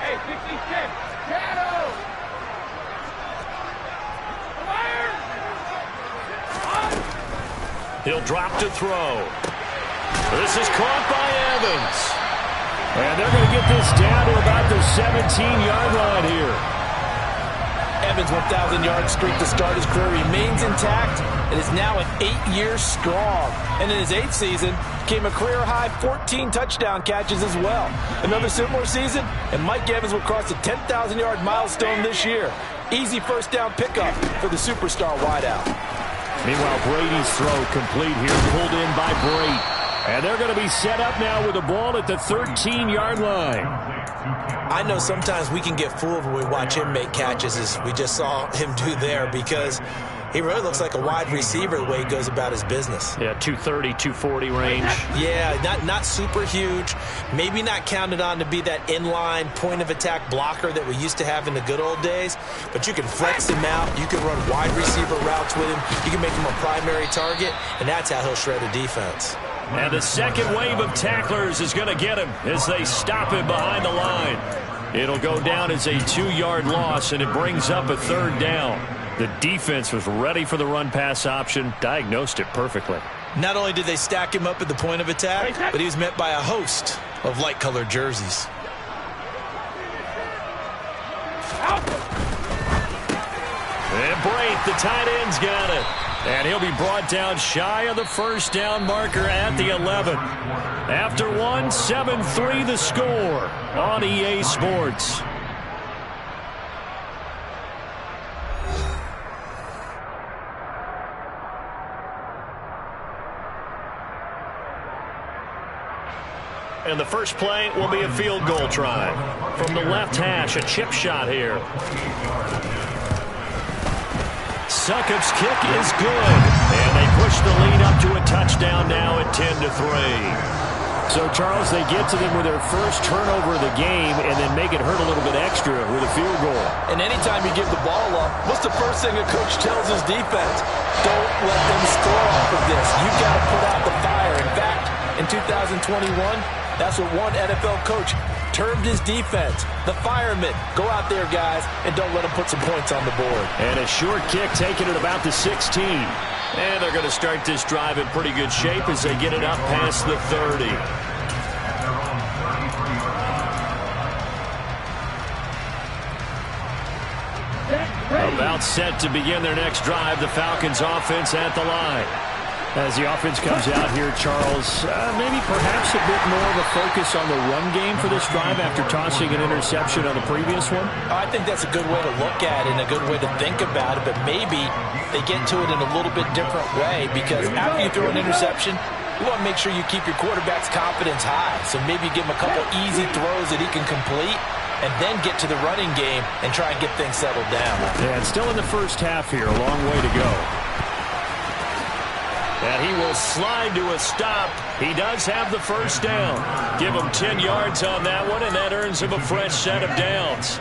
Hey, 66. Shadow. He'll drop to throw. This is caught by Evans. And they're going to get this down to about the 17-yard line here. Evans' 1,000-yard streak to start his career remains intact and is now at 8 years strong. And in his 8th season, came a career-high 14 touchdown catches as well. Another similar season, and Mike Evans will cross the 10,000-yard milestone this year. Easy first down pickup for the superstar wideout. Meanwhile, Brady's throw complete here, pulled in by Brate. And they're going to be set up now with the ball at the 13-yard line. I know sometimes we can get fooled when we watch him make catches, as we just saw him do there, because He really looks like a wide receiver the way he goes about his business. Yeah, 230, 240 range. Yeah, not super huge. Maybe not counted on to be that inline point-of-attack blocker that we used to have in the good old days. But you can flex him out. You can run wide receiver routes with him. You can make him a primary target, and that's how he'll shred a defense. And the second wave of tacklers is going to get him as they stop him behind the line. It'll go down as a 2-yard loss, and it brings up a 3rd down. The defense was ready for the run-pass option, diagnosed it perfectly. Not only did they stack him up at the point of attack, but he was met by a host of light-colored jerseys. And Brate, the tight end's got it. And he'll be brought down shy of the 1st down marker at the 11. After 1, 7-3 the score on EA Sports. And the first play will be a field goal try. From the left hash, a chip shot here. Succop's kick is good. And they push the lead up to a touchdown now at 10-3. So, Charles, they get to them with their first turnover of the game and then make it hurt a little bit extra with a field goal. And anytime you give the ball up, what's the first thing a coach tells his defense? Don't let them score off of this. You've got to put out the fire. In fact, in 2021, that's what one NFL coach termed his defense. The firemen. Go out there, guys, and don't let them put some points on the board. And a short kick taken at about the 16. And they're going to start this drive in pretty good shape as they get it up past the 30. About set to begin their next drive, the Falcons offense at the line. As the offense comes out here, Charles, maybe perhaps a bit more of a focus on the run game for this drive after tossing an interception on the previous one? I think that's a good way to look at it and a good way to think about it, but maybe they get to it in a little bit different way because after you throw an interception, you want to make sure you keep your quarterback's confidence high. So maybe give him a couple easy throws that he can complete and then get to the running game and try and get things settled down. Yeah, it's still in the first half here, a long way to go. And he will slide to a stop. He does have the first down. Give him 10 yards on that one, and that earns him a fresh set of downs.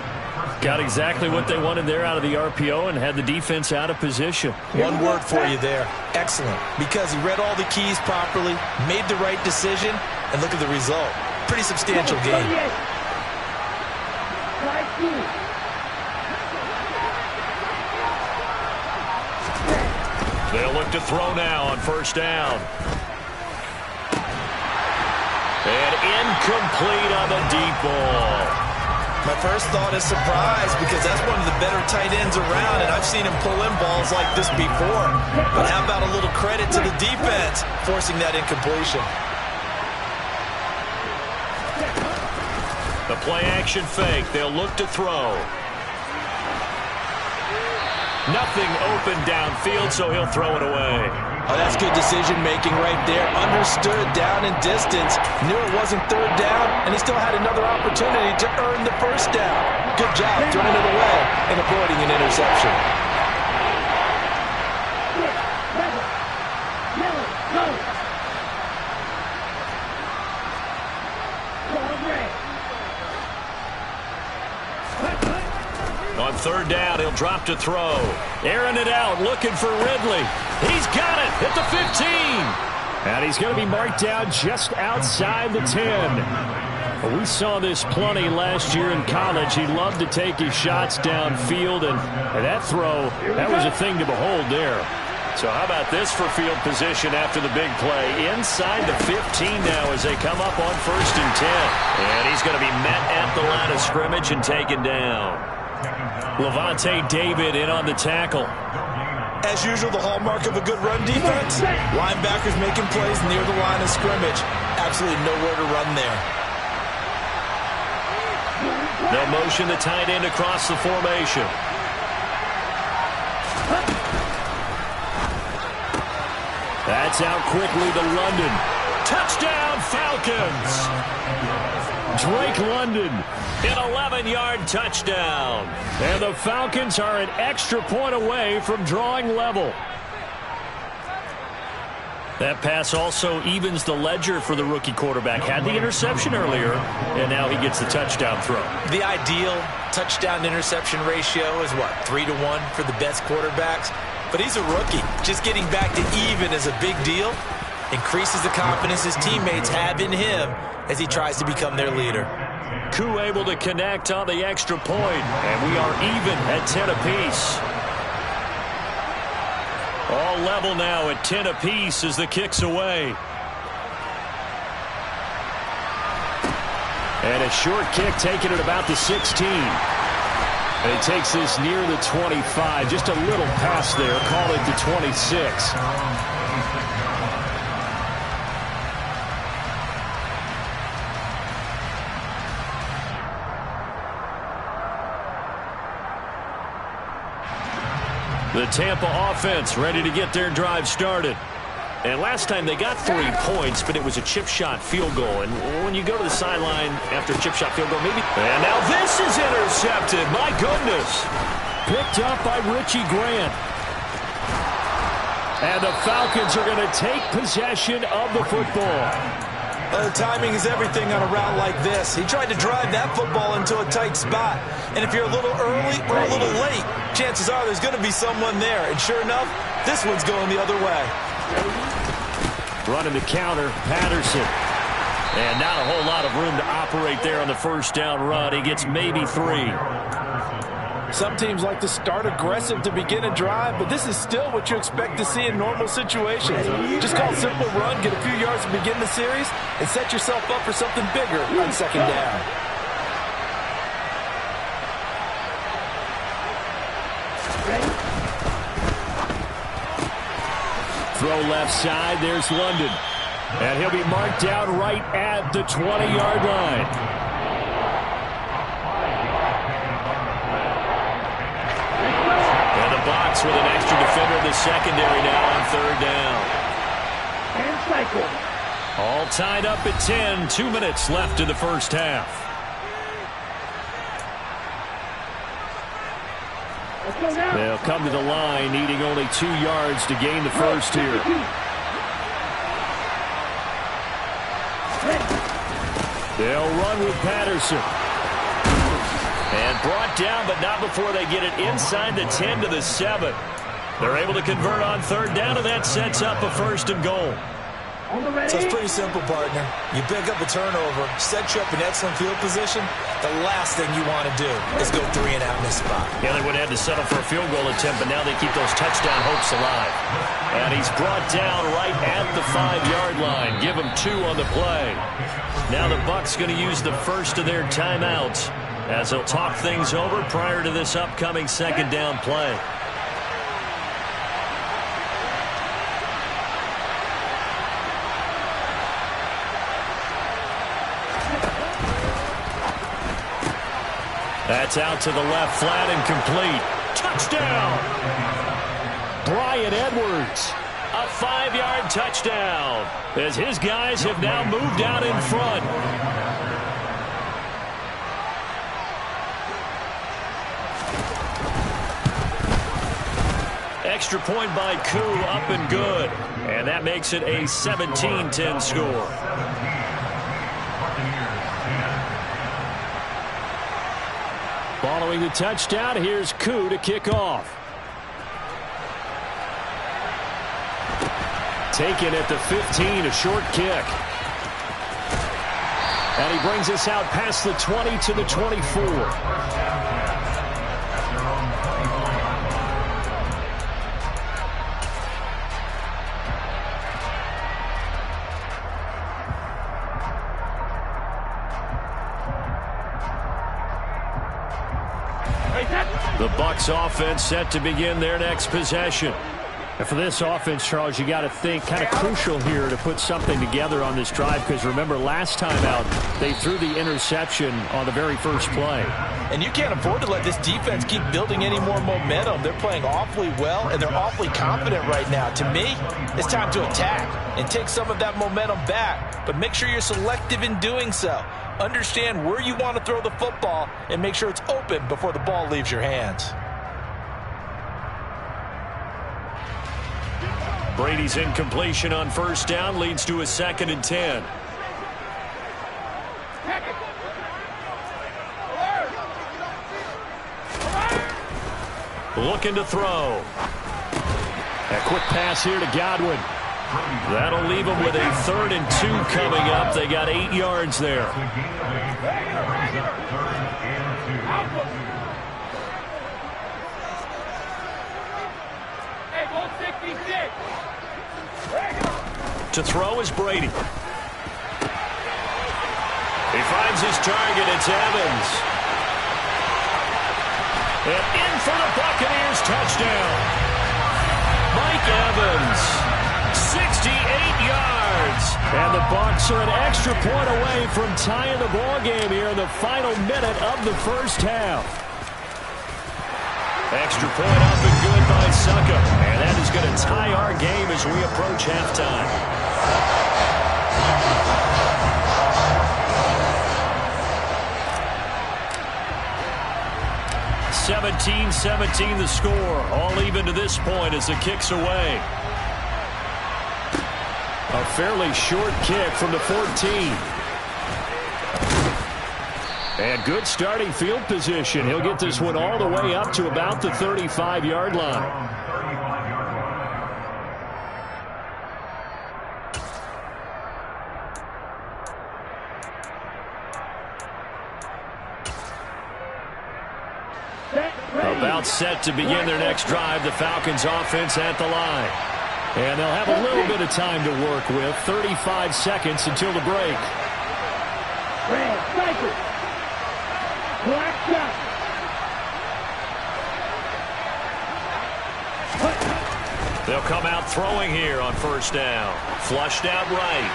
Got exactly what they wanted there out of the RPO and had the defense out of position. One word for you there. Excellent. Because he read all the keys properly, made the right decision, and look at the result. Pretty substantial game. They'll look to throw now on first down. And incomplete on the deep ball. My first thought is surprise because that's one of the better tight ends around, and I've seen him pull in balls like this before. But how about a little credit to the defense forcing that incompletion? The play-action fake. They'll look to throw. Nothing open downfield, so he'll throw it away. Oh, that's good decision-making right there. Understood down in distance. Knew it wasn't third down, and he still had another opportunity to earn the first down. Good job throwing it away and avoiding an interception. On third down, he'll drop to throw. Airing it out, looking for Ridley. He's got it at the 15. And he's going to be marked down just outside the 10. We saw this plenty last year in college. He loved to take his shots downfield, and that throw, that was a thing to behold there. So how about this for field position after the big play? Inside the 15 now as they come up on first and 10. And he's going to be met at the line of scrimmage and taken down. Levante David in on the tackle. As usual, the hallmark of a good run defense. Linebackers making plays near the line of scrimmage. Absolutely nowhere to run there. They'll motion the tight end across the formation. That's out quickly to London. Touchdown, Falcons! Drake London, an 11-yard touchdown. And the Falcons are an extra point away from drawing level. That pass also evens the ledger for the rookie quarterback. Had the interception earlier, and now he gets the touchdown throw. The ideal touchdown-interception ratio is, what, 3-to-1 for the best quarterbacks? But he's a rookie. Just getting back to even is a big deal. Increases the confidence his teammates have in him as he tries to become their leader. Koo able to connect on the extra point, and we are even at 10 apiece. All level now at 10 apiece as the kick's away. And a short kick taken at about the 16. And he takes this near the 25. Just a little pass there. Call it the 26. The Tampa offense ready to get their drive started. And last time they got 3 points, but it was a chip shot field goal. And when you go to the sideline after a chip shot field goal, maybe... And now this is intercepted. My goodness. Picked up by Richie Grant. And the Falcons are going to take possession of the football. The timing is everything on a route like this. He tried to drive that football into a tight spot. And if you're a little early or a little late, chances are there's going to be someone there. And sure enough, this one's going the other way. Running the counter, Patterson. And not a whole lot of room to operate there on the first down run. He gets maybe 3. Some teams like to start aggressive to begin a drive, but this is still what you expect to see in normal situations. Just call a simple run, get a few yards to begin the series, and set yourself up for something bigger on second down. Throw left side, there's London. And he'll be marked down right at the 20-yard line. Box with an extra defender in the secondary now on third down. And cycle. All tied up at 10. 2 minutes left in the first half. They'll come to the line, needing only 2 yards to gain the first here. They'll run with Patterson. And brought down, but not before they get it inside the 10 to the 7. They're able to convert on third down, and that sets up a 1st and goal. So it's pretty simple, partner. You pick up a turnover, set you up in excellent field position. The last thing you want to do is go 3 and out in this spot. Yeah, they would have had to settle for a field goal attempt, but now they keep those touchdown hopes alive. And he's brought down right at the 5-yard line. Give him 2 on the play. Now the Bucs going to use the first of their timeouts as they'll talk things over prior to this upcoming second down play. That's out to the left, flat and complete. Touchdown! Bryan Edwards, a 5-yard touchdown, as his guys have now moved out in front. Extra point by Koo, up and good. And that makes it a 17-10 score. Following the touchdown, here's Koo to kick off. Taken at the 15, a short kick. And he brings us out past the 20 to the 24. The Bucs offense set to begin their next possession. And for this offense, Charles, you got to think kind of crucial here to put something together on this drive, because remember last time out they threw the interception on the very first play. And you can't afford to let this defense keep building any more momentum. They're playing awfully well, and they're awfully confident right now. To me, it's time to attack. and take some of that momentum back. But make sure you're selective in doing so. Understand where you want to throw the football and make sure it's open before the ball leaves your hands. Brady's incompletion on first down leads to a 2nd and 10. Looking to throw. A quick pass here to Godwin. That'll leave them with a 3rd and 2 coming up. They got 8 yards there. To throw is Brady. He finds his target. It's Evans. And in for the Buccaneers touchdown. Mike Evans, 68 yards. And the Bucs are an extra point away from tying the ball game here in the final minute of the first half. Extra point up and good by Succa. And that is going to tie our game as we approach halftime. 17-17 the score. All even to this point as the kick's away. A fairly short kick from the 14. And good starting field position. He'll get this one all the way up to about the 35-yard line. About set to begin their next drive. The Falcons offense at the line. And they'll have a little bit of time to work with. 35 seconds until the break. Red, cycle. Black shot. They'll come out throwing here on first down. Flushed out right.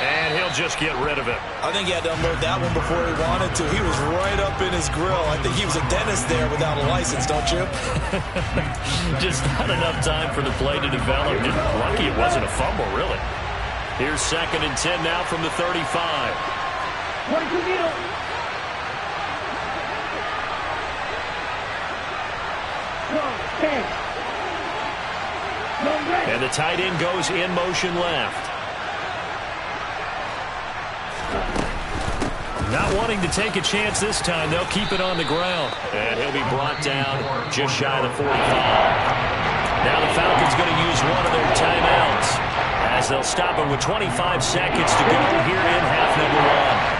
And he'll just get rid of it. I think he had to unload that one before he wanted to. He was right up in his grill. I think he was a dentist there without a license, don't you? Just not enough time for the play to develop. Just lucky it wasn't a fumble, really. Here's 2nd and 10 now from the 35. 22 needle. And the tight end goes in motion left. Not wanting to take a chance this time, they'll keep it on the ground. And he'll be brought down just shy of the 45. Now the Falcons going to use one of their timeouts as they'll stop it with 25 seconds to go here in half number 1.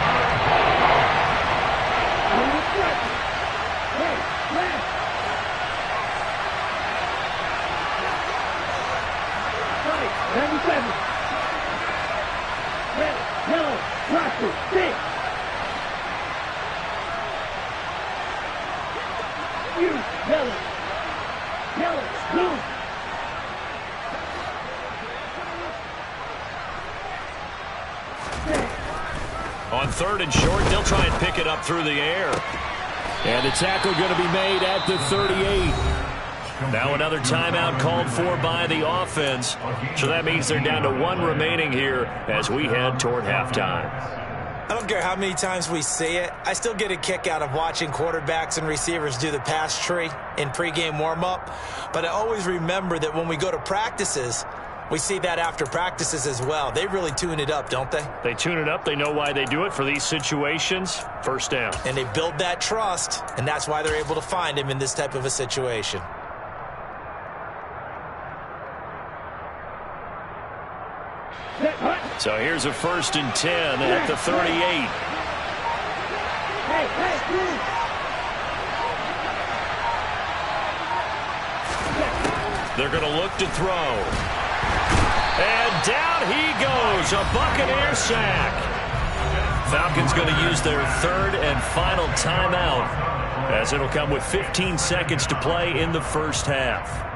On 3rd and short, they'll try and pick it up through the air. And the tackle going to be made at the 38. Now another timeout called for by the offense. So that means they're down to 1 remaining here as we head toward halftime. I don't care how many times we see it. I still get a kick out of watching quarterbacks and receivers do the pass tree in pregame warm-up. But I always remember that when we go to practices, we see that after practices as well. They really tune it up, don't they? They tune it up. They know why they do it for these situations. First down. And they build that trust, and that's why they're able to find him in this type of a situation. So here's a 1st and 10 at the 38. They're going to look to throw. And down he goes. A Buccaneer sack. Falcons going to use their 3rd and final timeout as it'll come with 15 seconds to play in the first half.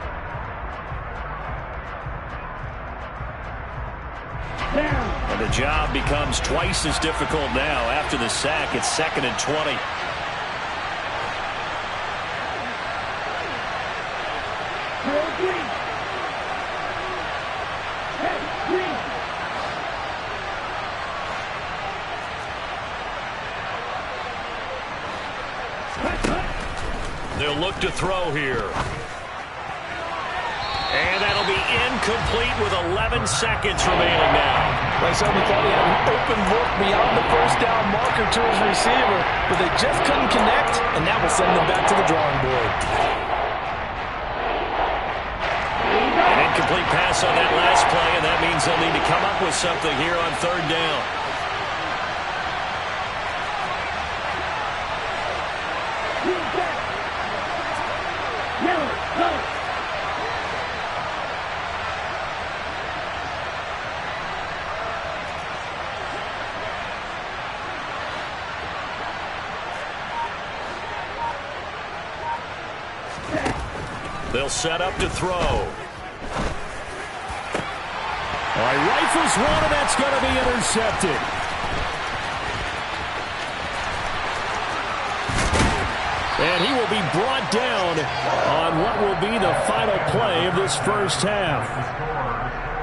And the job becomes twice as difficult now after the sack. It's 2nd and 20. They'll look to throw here. And that'll be incomplete with 11 seconds remaining now. They certainly thought he had an open look beyond the first down marker to his receiver, but they just couldn't connect, and that will send them back to the drawing board. An incomplete pass on that last play, and that means they'll need to come up with something here on third down. They'll set up to throw. All right, rifles one, and that's going to be intercepted. And he will be brought down on what will be the final play of this first half.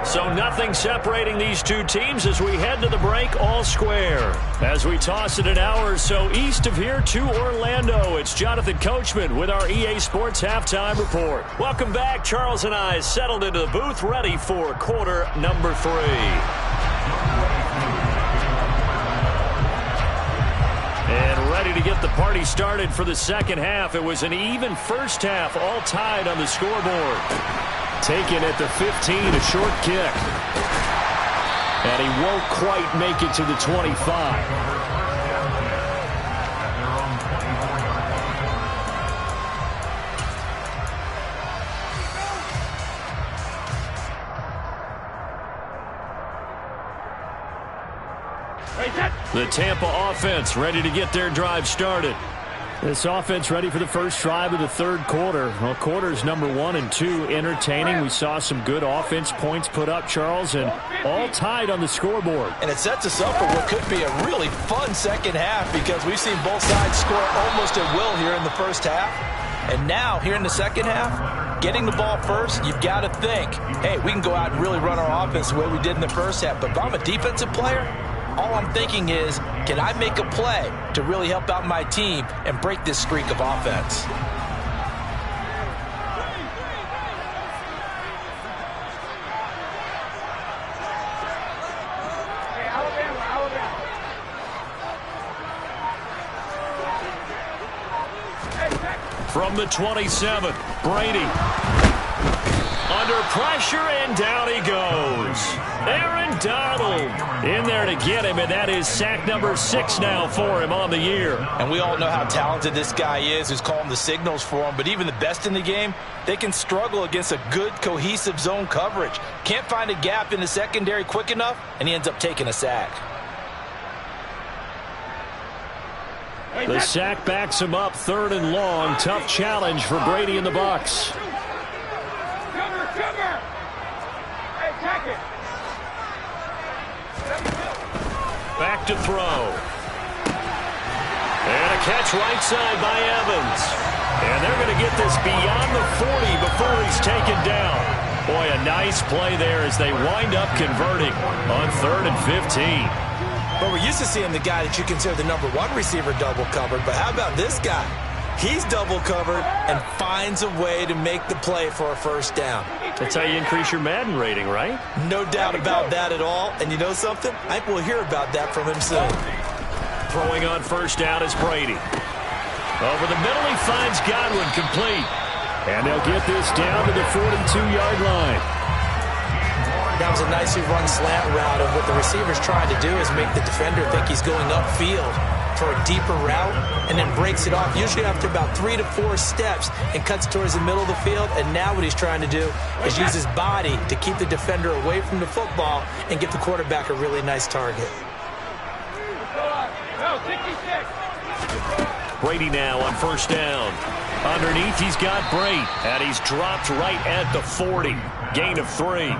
So nothing separating these two teams as we head to the break, all square. As we toss it an hour or so east of here to Orlando, it's Jonathan Coachman with our EA Sports Halftime Report. Welcome back. Charles and I settled into the booth, ready for quarter number 3. And ready to get the party started for the second half. It was an even first half, all tied on the scoreboard. Taken at the 15, a short kick. And he won't quite make it to the 25. The Tampa offense ready to get their drive started. This offense ready for the first drive of the third quarter. Well, quarters number 1 and 2 entertaining. We saw some good offense points put up, Charles, and all tied on the scoreboard. And it sets us up for what could be a really fun second half because we've seen both sides score almost at will here in the first half. And now, here in the second half, getting the ball first, you've got to think, hey, we can go out and really run our offense the way we did in the first half. But if I'm a defensive player, all I'm thinking is, can I make a play to really help out my team and break this streak of offense? From the 27, Brady. Under pressure, and down he goes. Aaron Donald in there to get him, and that is sack number 6 now for him on the year. And we all know how talented this guy is, who's calling the signals for him. But even the best in the game, they can struggle against a good, cohesive zone coverage. Can't find a gap in the secondary quick enough, and he ends up taking a sack. The sack backs him up, 3rd and long. Tough challenge for Brady and the Bucs. Back to throw. And a catch right side by Evans. And they're going to get this beyond the 40 before he's taken down. Boy, a nice play there as they wind up converting on 3rd and 15. But we're used to seeing the guy that you consider the number 1 receiver double covered. But how about this guy? He's double covered and finds a way to make the play for a first down. That's how you increase your Madden rating, right? No doubt about that at all. And you know something? I think we'll hear about that from him soon. Throwing on first down is Brady. Over the middle, he finds Godwin, complete. And they'll get this down to the 42-yard line. That was a nicely run slant route, and what the receiver's trying to do is make the defender think he's going upfield for a deeper route, and then breaks it off, usually after about 3 to 4 steps, and cuts towards the middle of the field. And now what he's trying to do is use his body to keep the defender away from the football and get the quarterback a really nice target. Brady now on first down. Underneath, he's got Brate, and he's dropped right at the 40. Gain of 3.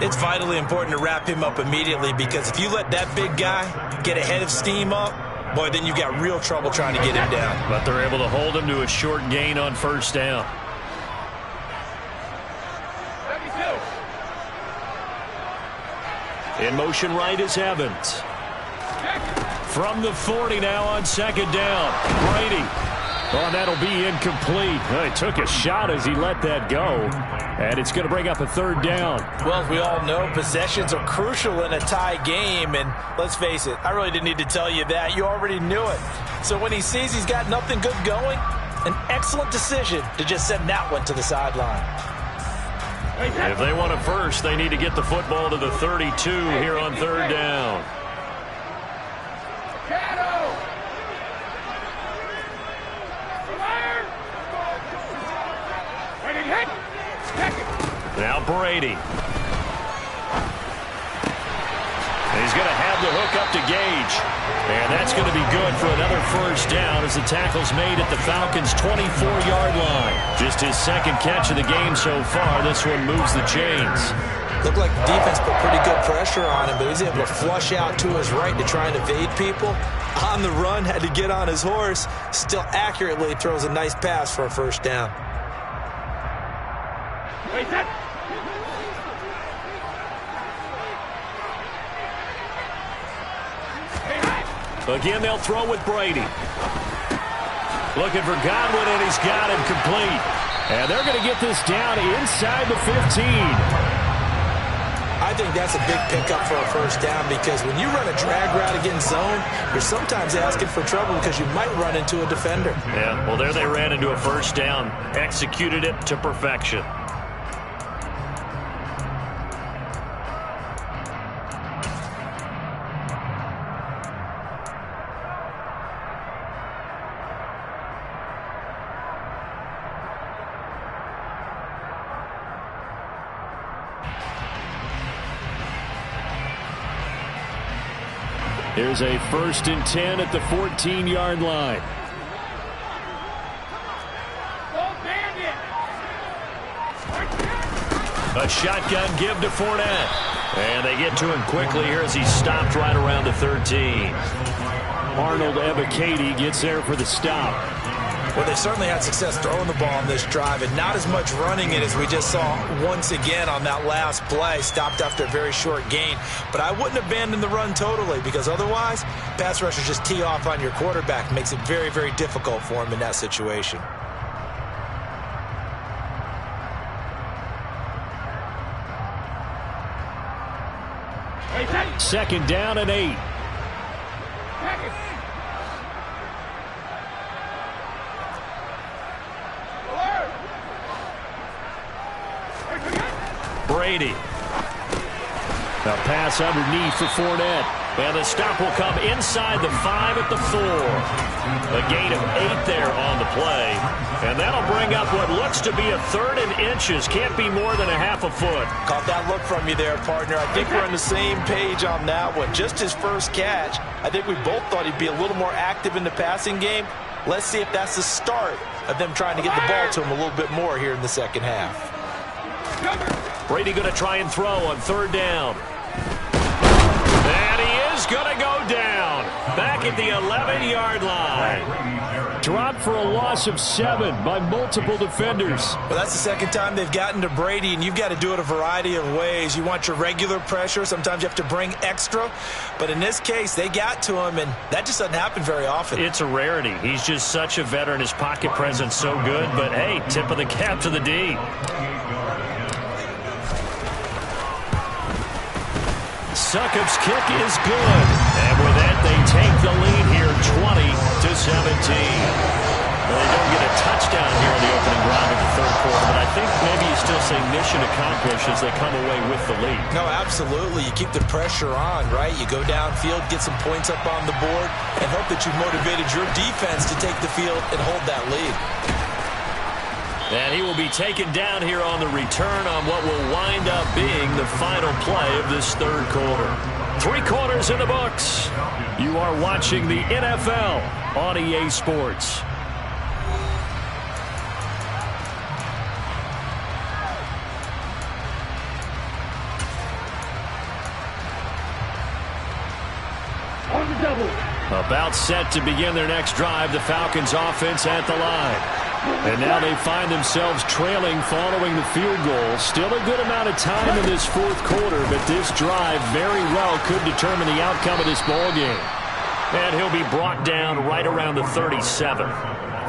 It's vitally important to wrap him up immediately, because if you let that big guy get a head of steam up, boy, then you've got real trouble trying to get him down. But they're able to hold him to a short gain on first down. In motion right is Evans. From the 40 now on second down. Brady Oh, that'll be incomplete. He took a shot as he let that go. And it's going to bring up a third down. Well, as we all know, possessions are crucial in a tie game. And let's face it, I really didn't need to tell you that. You already knew it. So when he sees he's got nothing good going, an excellent decision to just send that one to the sideline. If they want a first, they need to get the football to the 32 here on third down. Now Brady. He's going to have the hook up to Gage. And that's going to be good for another first down as the tackle's made at the Falcons' 24-yard line. Just his second catch of the game so far. This one moves the chains. Looked like the defense put pretty good pressure on him, but he's able to flush out to his right to try and evade people. On the run, had to get on his horse. Still accurately throws a nice pass for a first down. Again, they'll throw with Brady. Looking for Godwin, and he's got him complete. And they're going to get this down inside the 15. I think that's a big pickup for a first down because when you run a drag route against zone, you're sometimes asking for trouble because you might run into a defender. Yeah, well, there they ran into a first down. Executed it to perfection. Here's a 1st and 10 at the 14-yard line. A shotgun give to Fournette. And they get to him quickly here as he's stopped right around the 13. Arnold Ebiketie gets there for the stop. Well, they certainly had success throwing the ball on this drive and not as much running it as we just saw once again on that last play. Stopped after a very short gain. But I wouldn't abandon the run totally because otherwise, pass rushers just tee off on your quarterback. Makes it very, very difficult for him in that situation. Second down and 8. Brady. A pass underneath for Fournette. And the stop will come inside the 5 at the 4. A gain of 8 there on the play. And that'll bring up what looks to be a 3rd and inches. Can't be more than a half a foot. Caught that look from you there, partner. I think we're on the same page on that one. Just his first catch. I think we both thought he'd be a little more active in the passing game. Let's see if that's the start of them trying to get the ball to him a little bit more here in the second half. Brady going to try and throw on 3rd down. And he is going to go down. Back at the 11-yard line. Dropped for a loss of 7 by multiple defenders. Well, that's the second time they've gotten to Brady, and you've got to do it a variety of ways. You want your regular pressure. Sometimes you have to bring extra. But in this case, they got to him, and that just doesn't happen very often. It's a rarity. He's just such a veteran. His pocket presence so good. But, hey, tip of the cap to the D. Succop's kick is good. And with that, they take the lead here 20-17. Well, they don't get a touchdown here in the opening drive of the 3rd quarter, but I think maybe you still say mission accomplished as they come away with the lead. No, absolutely. You keep the pressure on, right? You go downfield, get some points up on the board, and hope that you've motivated your defense to take the field and hold that lead. And he will be taken down here on the return on what will wind up being the final play of this 3rd quarter. 3 quarters in the books. You are watching the NFL on EA Sports. On the double. About set to begin their next drive, the Falcons offense at the line. And now they find themselves trailing following the field goal. Still a good amount of time in this 4th quarter, but this drive very well could determine the outcome of this ball game. And he'll be brought down right around the 37.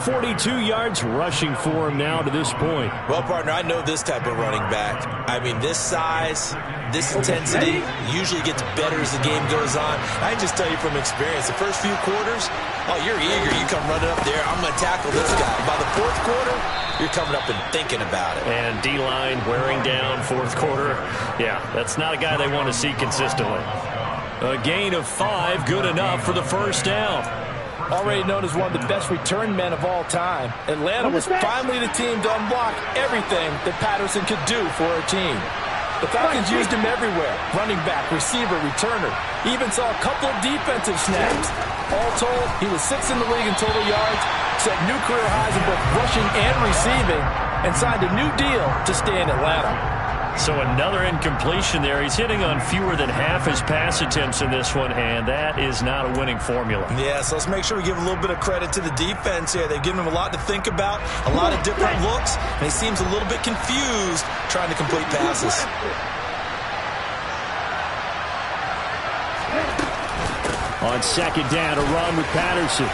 42 yards rushing for him now to this point. Well, partner, I know this type of running back. I mean, this size, this intensity usually gets better as the game goes on. I can just tell you from experience, the first few quarters, oh, you're eager. You come running up there, I'm going to tackle this guy. By the fourth quarter, you're coming up and thinking about it. And D-line wearing down fourth quarter. Yeah, that's not a guy they want to see consistently. A gain of 5, good enough for the first down. Already known as one of the best return men of all time, Atlanta was finally the team to unblock everything that Patterson could do for a team. The Falcons used him everywhere. Running back, receiver, returner. Even saw a couple of defensive snaps. All told, he was 6th in the league in total yards, set new career highs in both rushing and receiving, and signed a new deal to stay in Atlanta. So another incompletion there. He's hitting on fewer than half his pass attempts in this one, and that is not a winning formula. Yeah, so let's make sure we give a little bit of credit to the defense here. They've given him a lot to think about, a lot of different looks, and he seems a little bit confused trying to complete passes. On second down, a run with Patterson.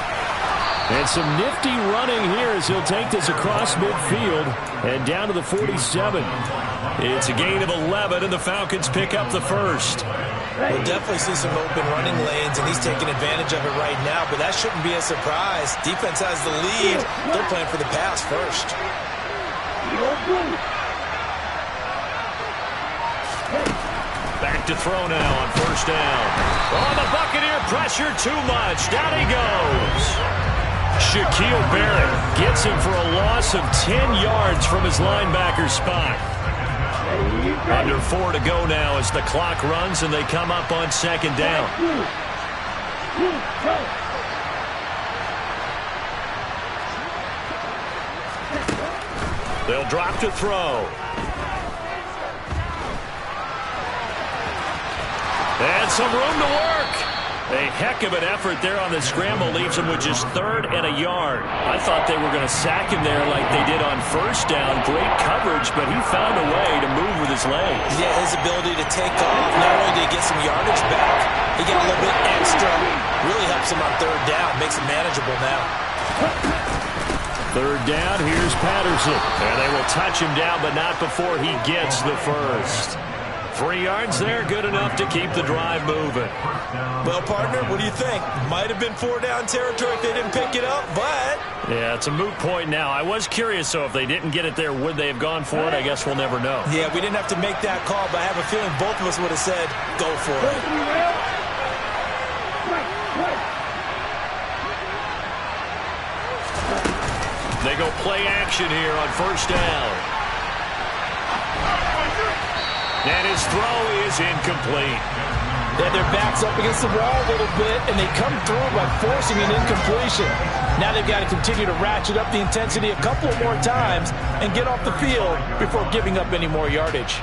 And some nifty running here as he'll take this across midfield and down to the 47. It's a gain of 11, and the Falcons pick up the first. We'll definitely see some open running lanes, and he's taking advantage of it right now, but that shouldn't be a surprise. Defense has the lead. They're playing for the pass first. Back to throw now on first down. Oh, the Buccaneer pressure too much. Down he goes. Shaquille Barrett gets him for a loss of 10 yards from his linebacker spot. Under 4 to go now as the clock runs and they come up on second down. They'll drop to throw. And some room to work. A heck of an effort there on the scramble leaves him with just 3rd and a yard. I thought they were going to sack him there like they did on first down. Great coverage, but he found a way to move with his legs. Yeah, his ability to take off, not only did he get some yardage back, he got a little bit extra. Really helps him on 3rd down, makes it manageable now. 3rd down, here's Patterson. And they will touch him down, but not before he gets the first. 3 yards there, good enough to keep the drive moving. Well, partner, what do you think? Might have been 4-down territory if they didn't pick it up, but... Yeah, it's a moot point now. I was curious, so if they didn't get it there, would they have gone for it? I guess we'll never know. Yeah, we didn't have to make that call, but I have a feeling both of us would have said, go for it. They go play action here on first down. And his throw is incomplete. They had their backs up against the wall a little bit, and they come through by forcing an incompletion. Now they've got to continue to ratchet up the intensity a couple of more times and get off the field before giving up any more yardage.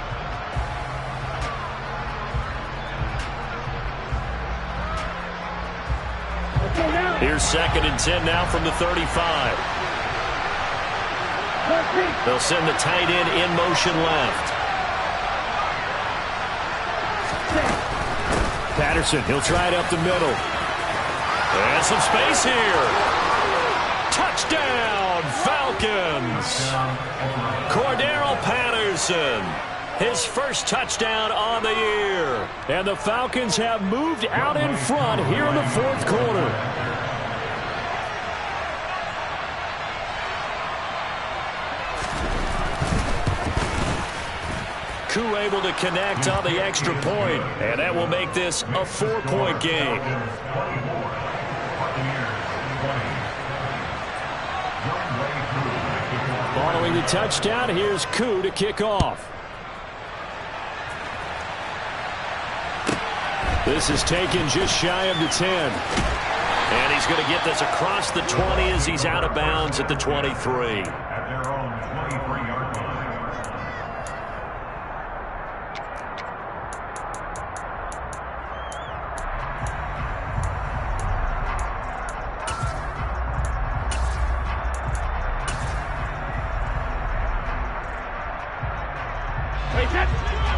Here's 2nd and 10 now from the 35. They'll send the tight end in motion left. Patterson, he'll try it up the middle. And some space here. Touchdown, Falcons. Cordero Patterson, his first touchdown on the year. And the Falcons have moved out in front here in the 4th quarter. Koo able to connect on the extra point, and that will make this a 4-point game. Following the touchdown, here's Koo to kick off. This is taken just shy of the 10. And he's going to get this across the 20 as he's out of bounds at the 23.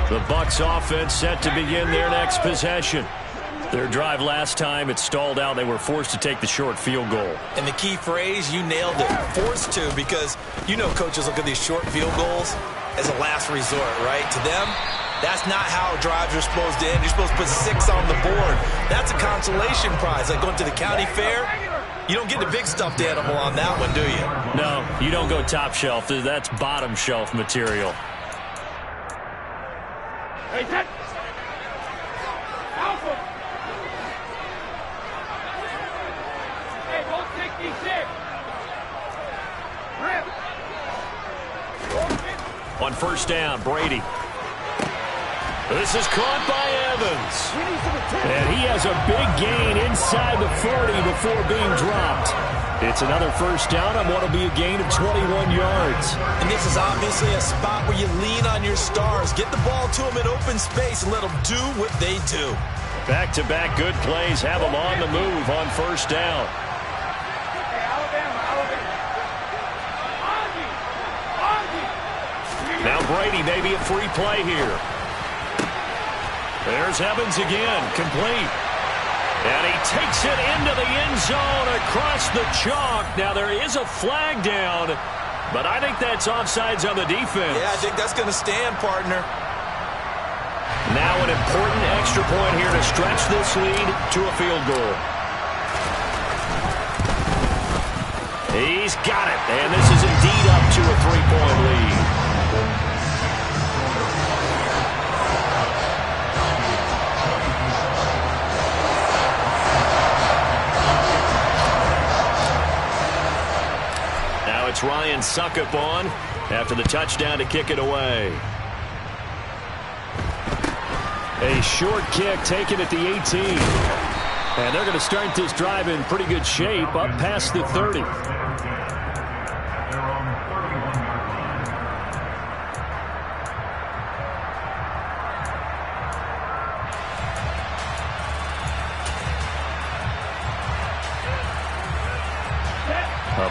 The Bucs offense set to begin their next possession. Their drive last time, it stalled out. They were forced to take the short field goal. And the key phrase, you nailed it, forced to, because you know coaches look at these short field goals as a last resort, right? To them, that's not how drives are supposed to end. You're supposed to put 6 on the board. That's a consolation prize, like going to the county fair. You don't get the big stuffed animal on that one, do you? No, you don't go top shelf. That's bottom shelf material. Hey, set. Alpha. Hey, 166. Rip. On first down, Brady. This is caught by Evans. And he has a big gain inside the 40 before being dropped. It's another first down on what will be a gain of 21 yards. And this is obviously a spot where you lean on your stars. Get the ball to them in open space and let them do what they do. Back-to-back good plays have them on the move on first down. Now Brady may be a free play here. There's Evans again, complete. And he takes it into the end zone across the chalk. Now there is a flag down, but I think that's offsides on the defense. Yeah, I think that's going to stand, partner. Now an important extra point here to stretch this lead to a field goal. He's got it, and this is indeed up to a 3-point lead. It's Ryan Suckup on after the touchdown to kick it away. A short kick taken at the 18. And they're going to start this drive in pretty good shape up past the 30.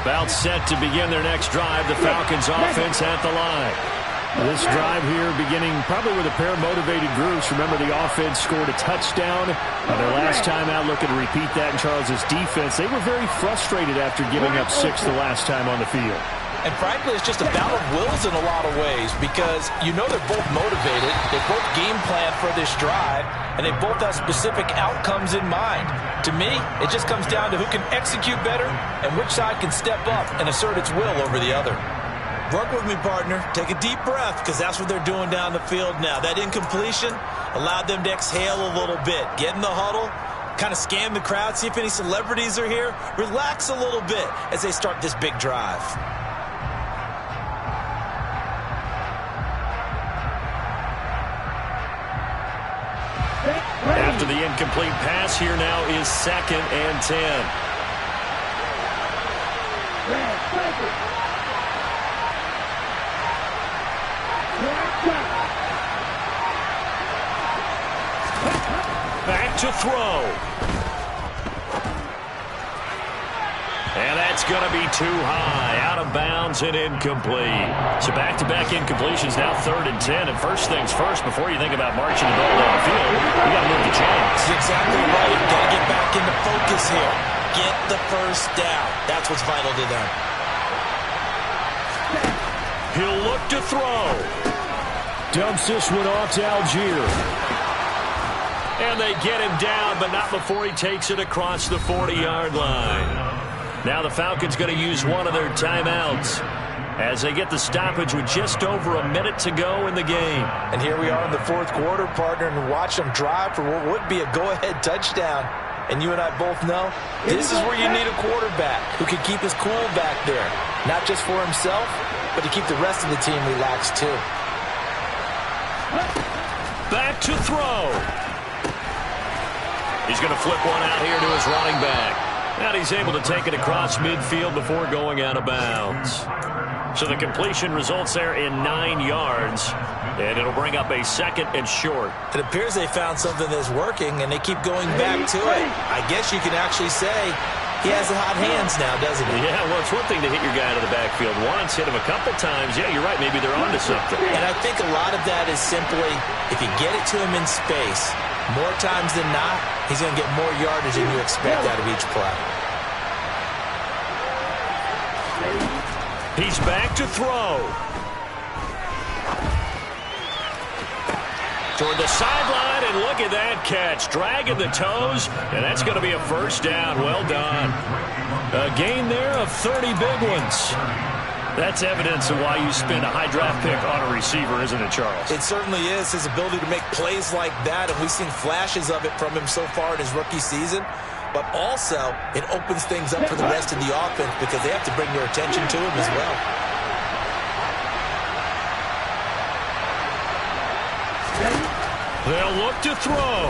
About set to begin their next drive. The Falcons offense at the line. This drive here beginning probably with a pair of motivated groups. Remember, the offense scored a touchdown their last time out. Looking to repeat that in Charles's defense. They were very frustrated after giving up 6 the last time on the field. And frankly, it's just a battle of wills in a lot of ways because you know they're both motivated. They both game plan for this drive, and they both have specific outcomes in mind. To me, it just comes down to who can execute better and which side can step up and assert its will over the other. Work with me, partner. Take a deep breath because that's what they're doing down the field now. That incompletion allowed them to exhale a little bit. Get in the huddle, kind of scan the crowd, see if any celebrities are here. Relax a little bit as they start this big drive. After the incomplete pass, here now is 2nd and 10. Back to throw. And that's going to be too high. Out of bounds and incomplete. So back-to-back incompletions, now 3rd and 10. And first things first, before you think about marching the ball down the field, you got to move the chains. That's exactly right. Got to get back into focus here. Get the first down. That's what's vital to them. He'll look to throw. Dumps this one off to Algier. And they get him down, but not before he takes it across the 40-yard line. Now the Falcons going to use one of their timeouts as they get the stoppage with just over a minute to go in the game. And here we are in the 4th quarter, partner, and watch them drive for what would be a go-ahead touchdown. And you and I both know this is where you need a quarterback who can keep his cool back there. Not just for himself, but to keep the rest of the team relaxed too. Back to throw. He's going to flip one out here to his running back. And he's able to take it across midfield before going out of bounds. So the completion results there in 9 yards. And it'll bring up a 2nd and short. It appears they found something that's working, and they keep going back to it. I guess you can actually say He has the hot hands now, doesn't he? Yeah, well, it's one thing to hit your guy out of the backfield once, hit him a couple times. Yeah, you're right. Maybe they're onto something. And I think a lot of that is simply, if you get it to him in space, more times than not, he's going to get more yardage than you expect out of each play. He's back to throw. Toward the sideline, and look at that catch. Dragging the toes, and that's going to be a first down. Well done. A gain there of 30 big ones. That's evidence of why you spend a high draft pick on a receiver, isn't it, Charles? It certainly is. His ability to make plays like that, and we've seen flashes of it from him so far in his rookie season. But also, it opens things up for the rest of the offense because they have to bring their attention to him as well. They'll look to throw.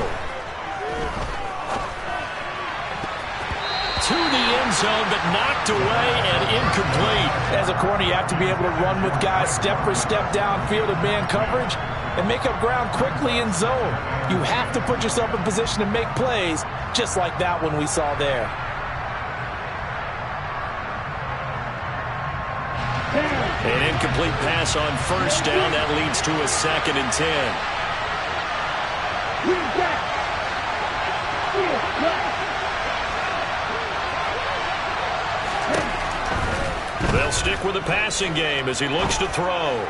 To the end zone, but knocked away and incomplete. As a corner, you have to be able to run with guys step for step downfield in man coverage and make up ground quickly in zone. You have to put yourself in position to make plays, just like that one we saw there. An incomplete pass on first down. That leads to a 2nd and 10. They'll stick with the passing game as he looks to throw.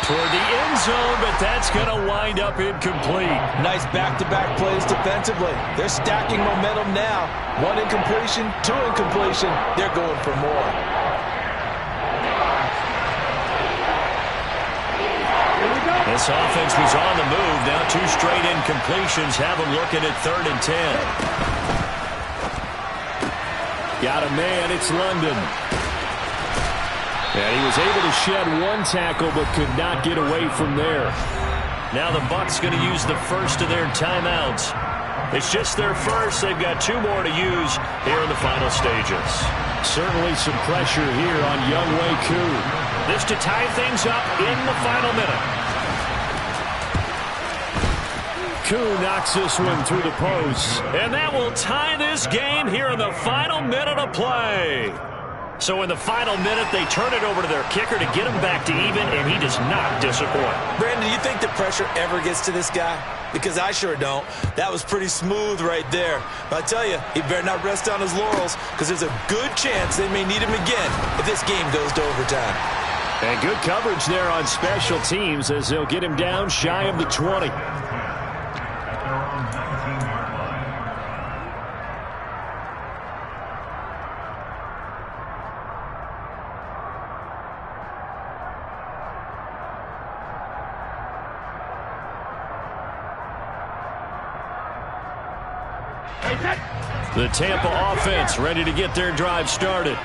Toward the end zone, but that's going to wind up incomplete. Nice back-to-back plays defensively. They're stacking momentum now. 1 incompletion, 2 incompletion. They're going for more. This offense was on the move. Now 2 straight incompletions have them looking at 3rd and 10. Got a man. It's London. And he was able to shed 1 tackle but could not get away from there. Now the Bucs going to use the first of their timeouts. It's just their first. They've got 2 more to use here in the final stages. Certainly some pressure here on young wk5. This to tie things up in the final minute. wk5 knocks this one through the post. And that will tie this game here in the final minute of play. So in the final minute, they turn it over to their kicker to get him back to even, and he does not disappoint. Brandon, do you think the pressure ever gets to this guy? Because I sure don't. That was pretty smooth right there. But I tell you, he better not rest on his laurels because there's a good chance they may need him again if this game goes to overtime. And good coverage there on special teams as they'll get him down shy of the 20. The Tampa offense ready to get their drive started.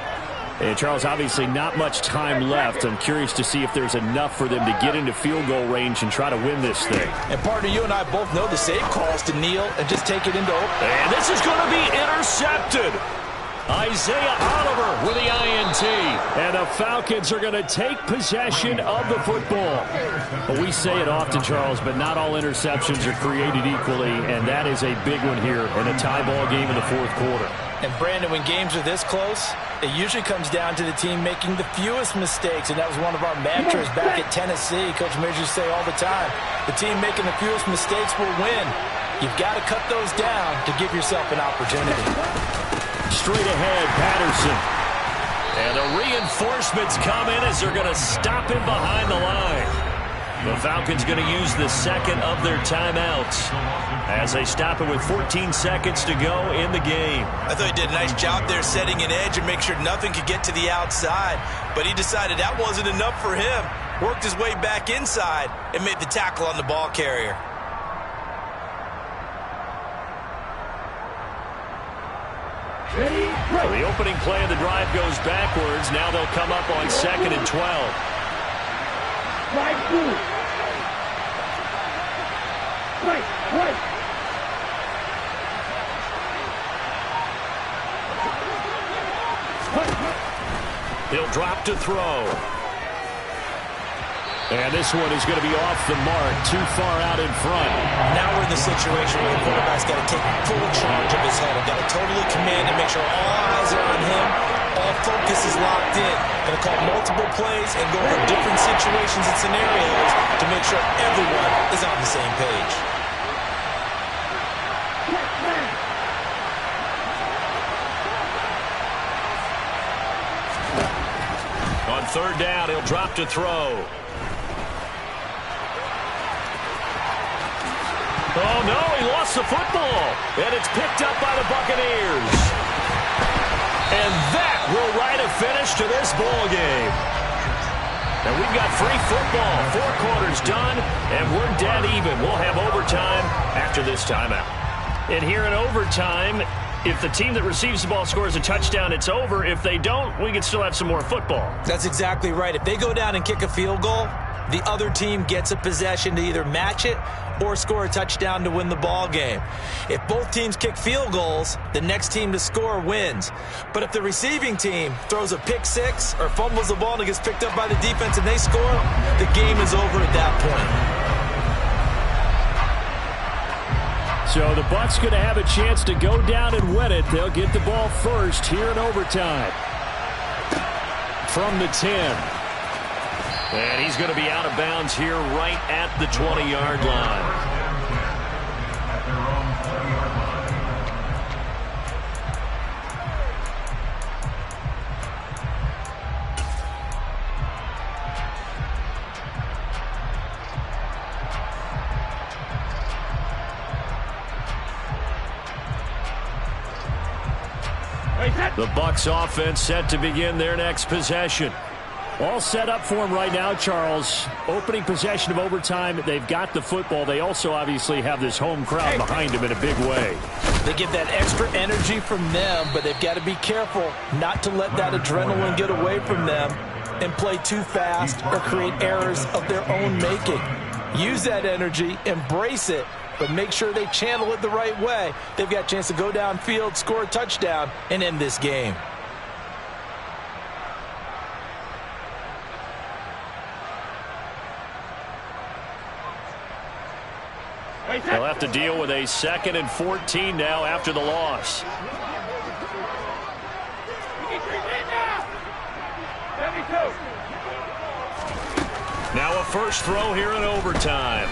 And Charles, obviously not much time left. I'm curious to see if there's enough for them to get into field goal range and try to win this thing. And partner, you and I both know the safe calls to kneel and just take it into open. And this is going to be intercepted. Isaiah Oliver with the INT. And the Falcons are going to take possession of the football. Well, we say it often, Charles, but not all interceptions are created equally, and that is a big one here in a tie ball game in the 4th quarter. And Brandon, when games are this close, it usually comes down to the team making the fewest mistakes, and that was one of our mantras back at Tennessee. Coach Mears used to say all the time, the team making the fewest mistakes will win. You've got to cut those down to give yourself an opportunity. Straight ahead, Patterson. And the reinforcements come in as they're going to stop him behind the line. The Falcons going to use the 2nd of their timeouts as they stop it with 14 seconds to go in the game. I thought he did a nice job there setting an edge and make sure nothing could get to the outside. But he decided that wasn't enough for him. Worked his way back inside and made the tackle on the ball carrier. Well, the opening play of the drive goes backwards. Now they'll come up on 2nd and 12. He'll drop to throw. And this one is going to be off the mark, too far out in front. Now we're in the situation where the quarterback's got to take full charge of his huddle. Got to totally command and make sure all eyes are on him. All focus is locked in. Going to call multiple plays and go over different situations and scenarios to make sure everyone is on the same page. On third down, he'll drop to throw. Oh, no, he lost the football. And it's picked up by the Buccaneers. And that will write a finish to this ball game. And we've got free football. 4 quarters done, and we're dead even. We'll have overtime after this timeout. And here in overtime, if the team that receives the ball scores a touchdown, it's over. If they don't, we can still have some more football. That's exactly right. If they go down and kick a field goal, the other team gets a possession to either match it or score a touchdown to win the ball game. If both teams kick field goals, the next team to score wins. But if the receiving team throws a pick six or fumbles the ball and it gets picked up by the defense and they score, the game is over at that point. So the Bucs going to have a chance to go down and win it. They'll get the ball first here in overtime. From the 10. And he's going to be out of bounds here right at the 20-yard line. The Bucs offense set to begin their next possession. All set up for him right now, Charles. Opening possession of overtime. They've got the football. They also obviously have this home crowd behind them in a big way. They get that extra energy from them, but they've got to be careful not to let that adrenaline get away from them and play too fast or create errors of their own making. Use that energy, embrace it, but make sure they channel it the right way. They've got a chance to go downfield, score a touchdown, and end this game. They'll have to deal with a 2nd and 14 now after the loss. Now a first throw here in overtime.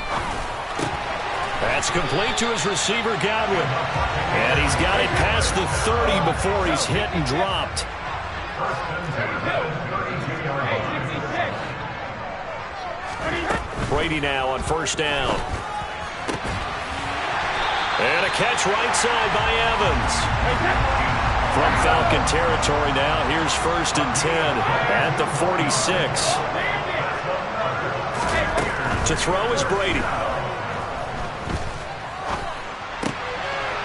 That's complete to his receiver, Godwin. And he's got it past the 30 before he's hit and dropped. Brady now on first down. And a catch right side by Evans. From Falcon territory now, here's 1st and 10 at the 46. To throw is Brady.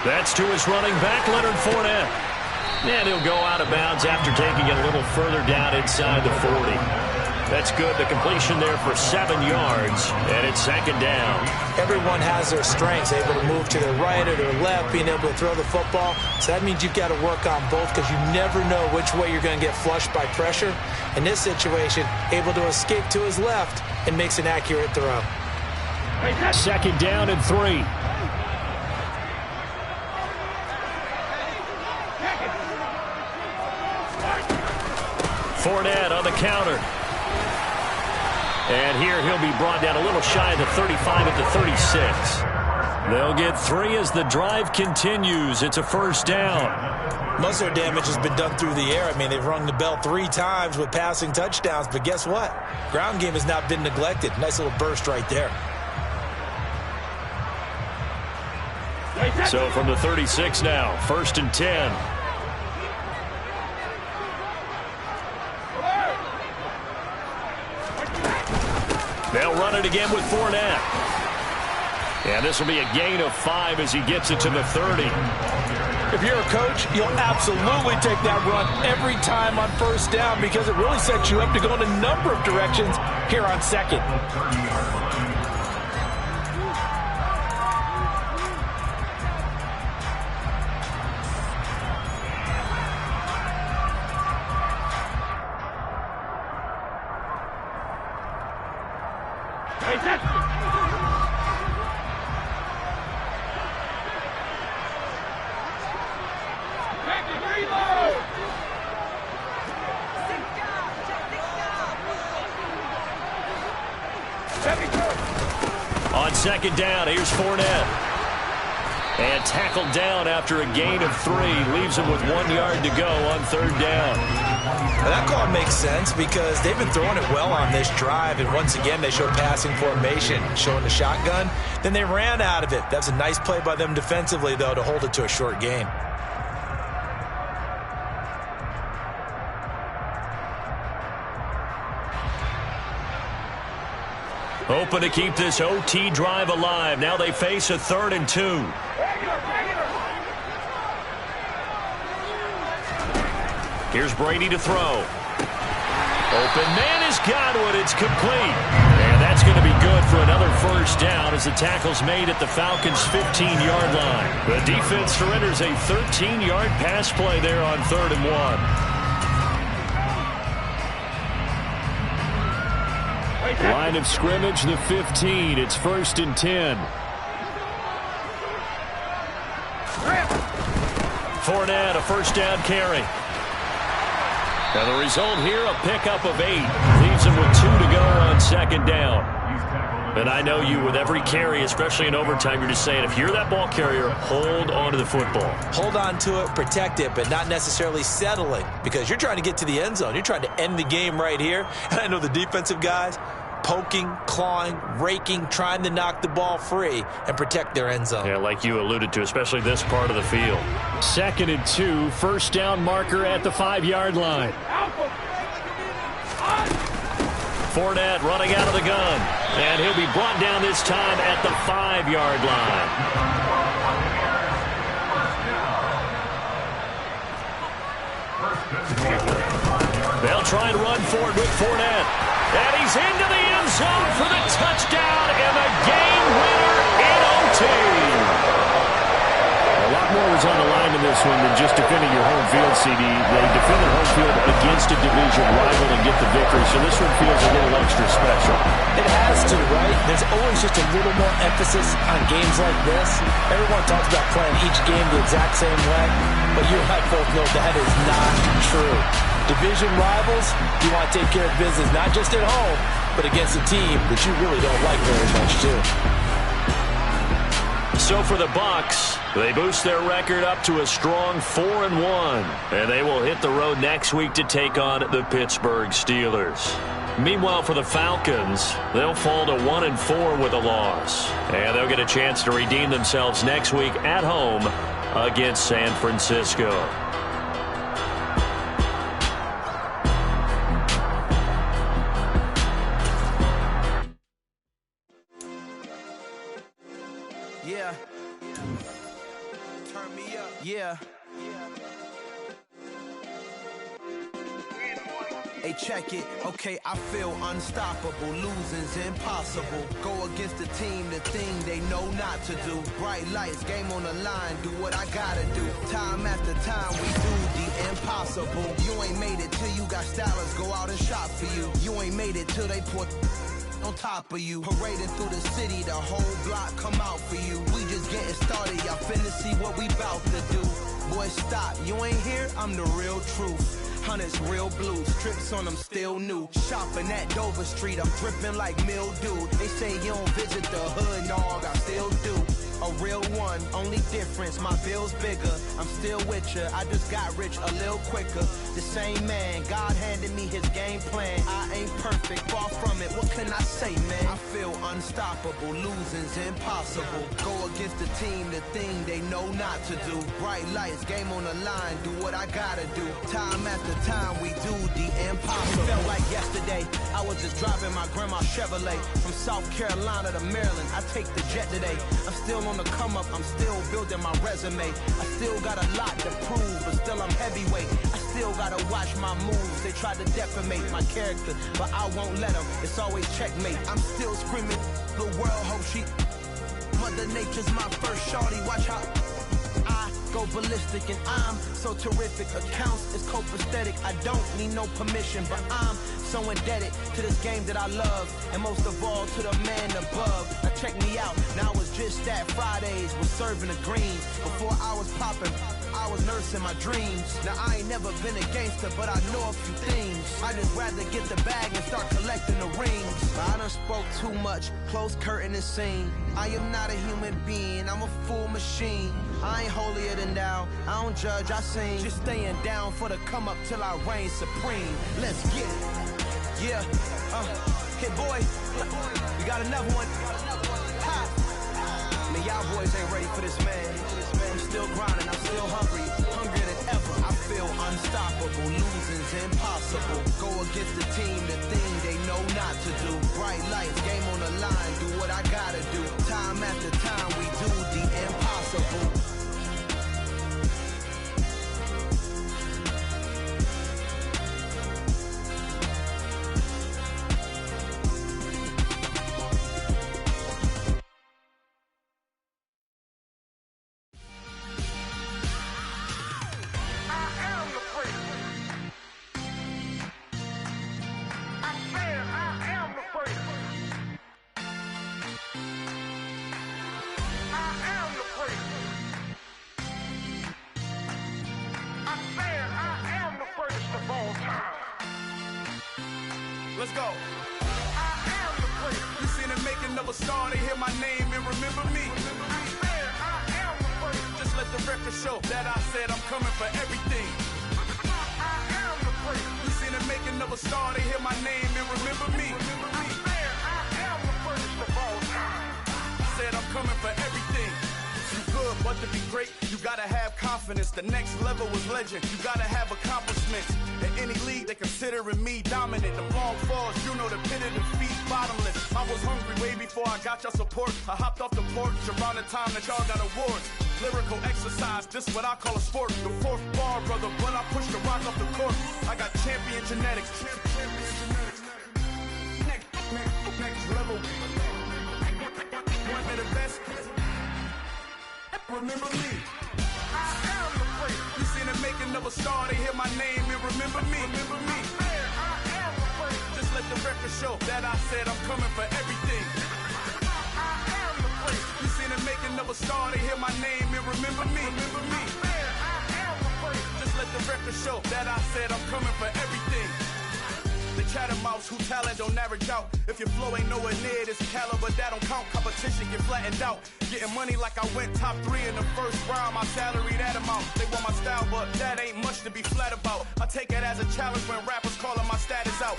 That's to his running back, Leonard Fournette. And he'll go out of bounds after taking it a little further down inside the 40. That's good. The completion there for 7 yards, and it's 2nd down. Everyone has their strengths, able to move to their right or their left, being able to throw the football. So that means you've got to work on both because you never know which way you're going to get flushed by pressure. In this situation, able to escape to his left and makes an accurate throw. 2nd down and 3. Fournette on the counter. And here he'll be brought down a little shy of the 35 at the 36. They'll get 3 as the drive continues. It's a 1st down. Most of their damage has been done through the air. I mean, they've rung the bell 3 times with passing touchdowns. But guess what? Ground game has not been neglected. Nice little burst right there. So from the 36 now, 1st and 10. They'll run it again with Fournette. And this will be a gain of 5 as he gets it to the 30. If you're a coach, you'll absolutely take that run every time on 1st down because it really sets you up to go in a number of directions here on 2nd. Hey, that's On second down, here's Fournette. And tackled down after a gain of 3. Leaves him with 1 yard to go on third down. Now that call makes sense because they've been throwing it well on this drive. And once again, they show passing formation, showing the shotgun. Then they ran out of it. That's a nice play by them defensively, though, to hold it to a short gain. Hoping to keep this OT drive alive. Now they face a 3rd and 2. Here's Brady to throw. Open man is Gotws. It's complete. And that's going to be good for another first down as the tackle's made at the Falcons' 15-yard line. The defense surrenders a 13-yard pass play there on 3rd and 1. Line of scrimmage, the 15. It's 1st and 10. Fournette, a first down carry. Now the result here, a pickup of 8. Leaves him with 2 to go on second down. And I know you, with every carry, especially in overtime, you're just saying, if you're that ball carrier, hold on to the football. Hold on to it, protect it, but not necessarily settling, because you're trying to get to the end zone. You're trying to end the game right here. And I know the defensive guys, poking, clawing, raking, trying to knock the ball free and protect their end zone. Yeah, like you alluded to, especially this part of the field. 2nd and 2, first down marker at the 5-yard line. Fournette running out of the gun, and he'll be brought down this time at the 5-yard line. They'll try and run for it with Fournette. And he's into the end zone for the touchdown and the game winner in OT. A lot more was on the line in this one than just defending your home field, CD. They defended home field against a division rival and get the victory, so this one feels a little extra special. It has to, right? There's always just a little more emphasis on games like this. Everyone talks about playing each game the exact same way, but you and I both know that is not true. Division rivals, you want to take care of business not just at home, but against a team that you really don't like very much, too. So for the Bucs, they boost their record up to a strong 4-1, and they will hit the road next week to take on the Pittsburgh Steelers. Meanwhile, for the Falcons, they'll fall to 1-4 with a loss, and they'll get a chance to redeem themselves next week at home against San Francisco. Yeah. Turn me up. Yeah. Hey, check it. Okay, I feel unstoppable. Losing's impossible. Go against the team, the thing they know not to do. Bright lights, game on the line. Do what I gotta do. Time after time, we do the impossible. You ain't made it till you got stylers go out and shop for you. You ain't made it till they put on top of you. Parading through the city, the whole block come out for you. We just getting started, y'all finna see what we bout to do. Boy, stop, you ain't here, I'm the real truth. Hunters, real blue, strips on them still new. Shopping at Dover Street, I'm dripping like mildew. They say you don't visit the hood, dog, I still do. A real one, only difference, my bill's bigger. I'm still with ya, I just got rich a little quicker. The same man, God handed me his game plan. I ain't perfect, far from it, what can I say, man? I feel unstoppable, losing's impossible. Go against the team, the thing they know not to do. Bright lights, game on the line, do what I gotta do. Time after time, we do the impossible. It felt like yesterday, I was just driving my grandma's Chevrolet. From South Carolina to Maryland, I take the jet today. I'm still on the come up, I'm still building my resume. I still got a lot to prove, but still I'm heavyweight. I still gotta watch my moves. They try to defamate my character, but I won't let them. It's always checkmate. I'm still screaming, the world hope she. Mother Nature's my first shorty. Watch how I go ballistic, and I'm so terrific. Accounts is copacetic. I don't need no permission, but I'm So indebted to this game that I love, and most of all to the man above. Now check me out, now it's just that Fridays was serving the greens. Before I was popping, I was nursing my dreams. Now I ain't never been a gangster, but I know a few things. I just rather get the bag and start collecting the rings. But I done spoke too much, close curtain and scene. I am not a human being, I'm a full machine. I ain't holier than thou, I don't judge, I sing. Just staying down for the come up till I reign supreme. Let's get it. Yeah, hit boy, we got another one. Ha! I mean, y'all boys ain't ready for this, man. I'm still grinding, I'm still hungry, hungrier than ever. I feel unstoppable, losing's impossible. Go against the team, the thing they know not to do. Bright lights, game on the line, do what I gotta do. Time after time, we do the impossible. Let's go. I am the prince. You seen the making of a star, they hear my name and remember me. I am the prince. Just let the record show that I said I'm coming for everything. I am the prince. You seen the making of a star, they hear my name and remember me. I am the prince of all time. Said I'm coming for everything. You good, but to be great, you gotta have confidence. The next level was legend. You gotta have accomplishments. In any league, they considering me dominant. The long falls, you know the pit of defeat, bottomless. I was hungry way before I got your support. I hopped off the porch around the time that y'all got awards. Lyrical exercise, this what I call a sport. The fourth bar, brother, when I push the rock off the court. I got champion genetics. Next level. One of the best. Remember me. I am the prince. You seen the making of a star, they hear my name and remember me. Remember me. I am the prince. Just let the record show that I said I'm coming for everything. I am the prince. You seen the making of a star, they hear my name and remember me. Remember me. I am the prince. Just let the record show that I said I'm coming for everything. The chattermouths who talent don't average out. If your flow ain't nowhere near this caliber, that don't count. Competition get flattened out. Getting money like I went top 3 in the first round. My salary that amount. They want my style, but that ain't much to be flat about. I take it as a challenge when rappers calling my status out.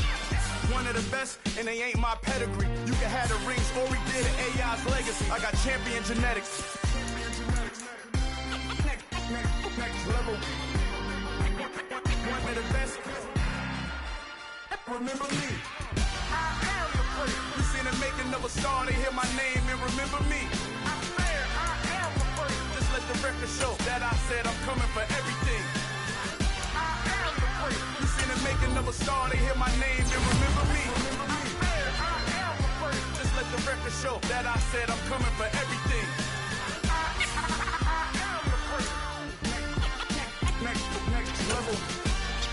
One of the best, and they ain't my pedigree. You can have the rings, or we did it. AI's legacy. I got champion genetics. Next level. One of the best. Remember me. I am the prince. You seen the making of a star, they hear my name and remember me. I am the prince. Just let the record show that I said I'm coming for everything. I am the prince. You seen the making of a star, they hear my name and remember me. I am the prince. Just let the record show that I said I'm coming for everything. I am the prince. Next level.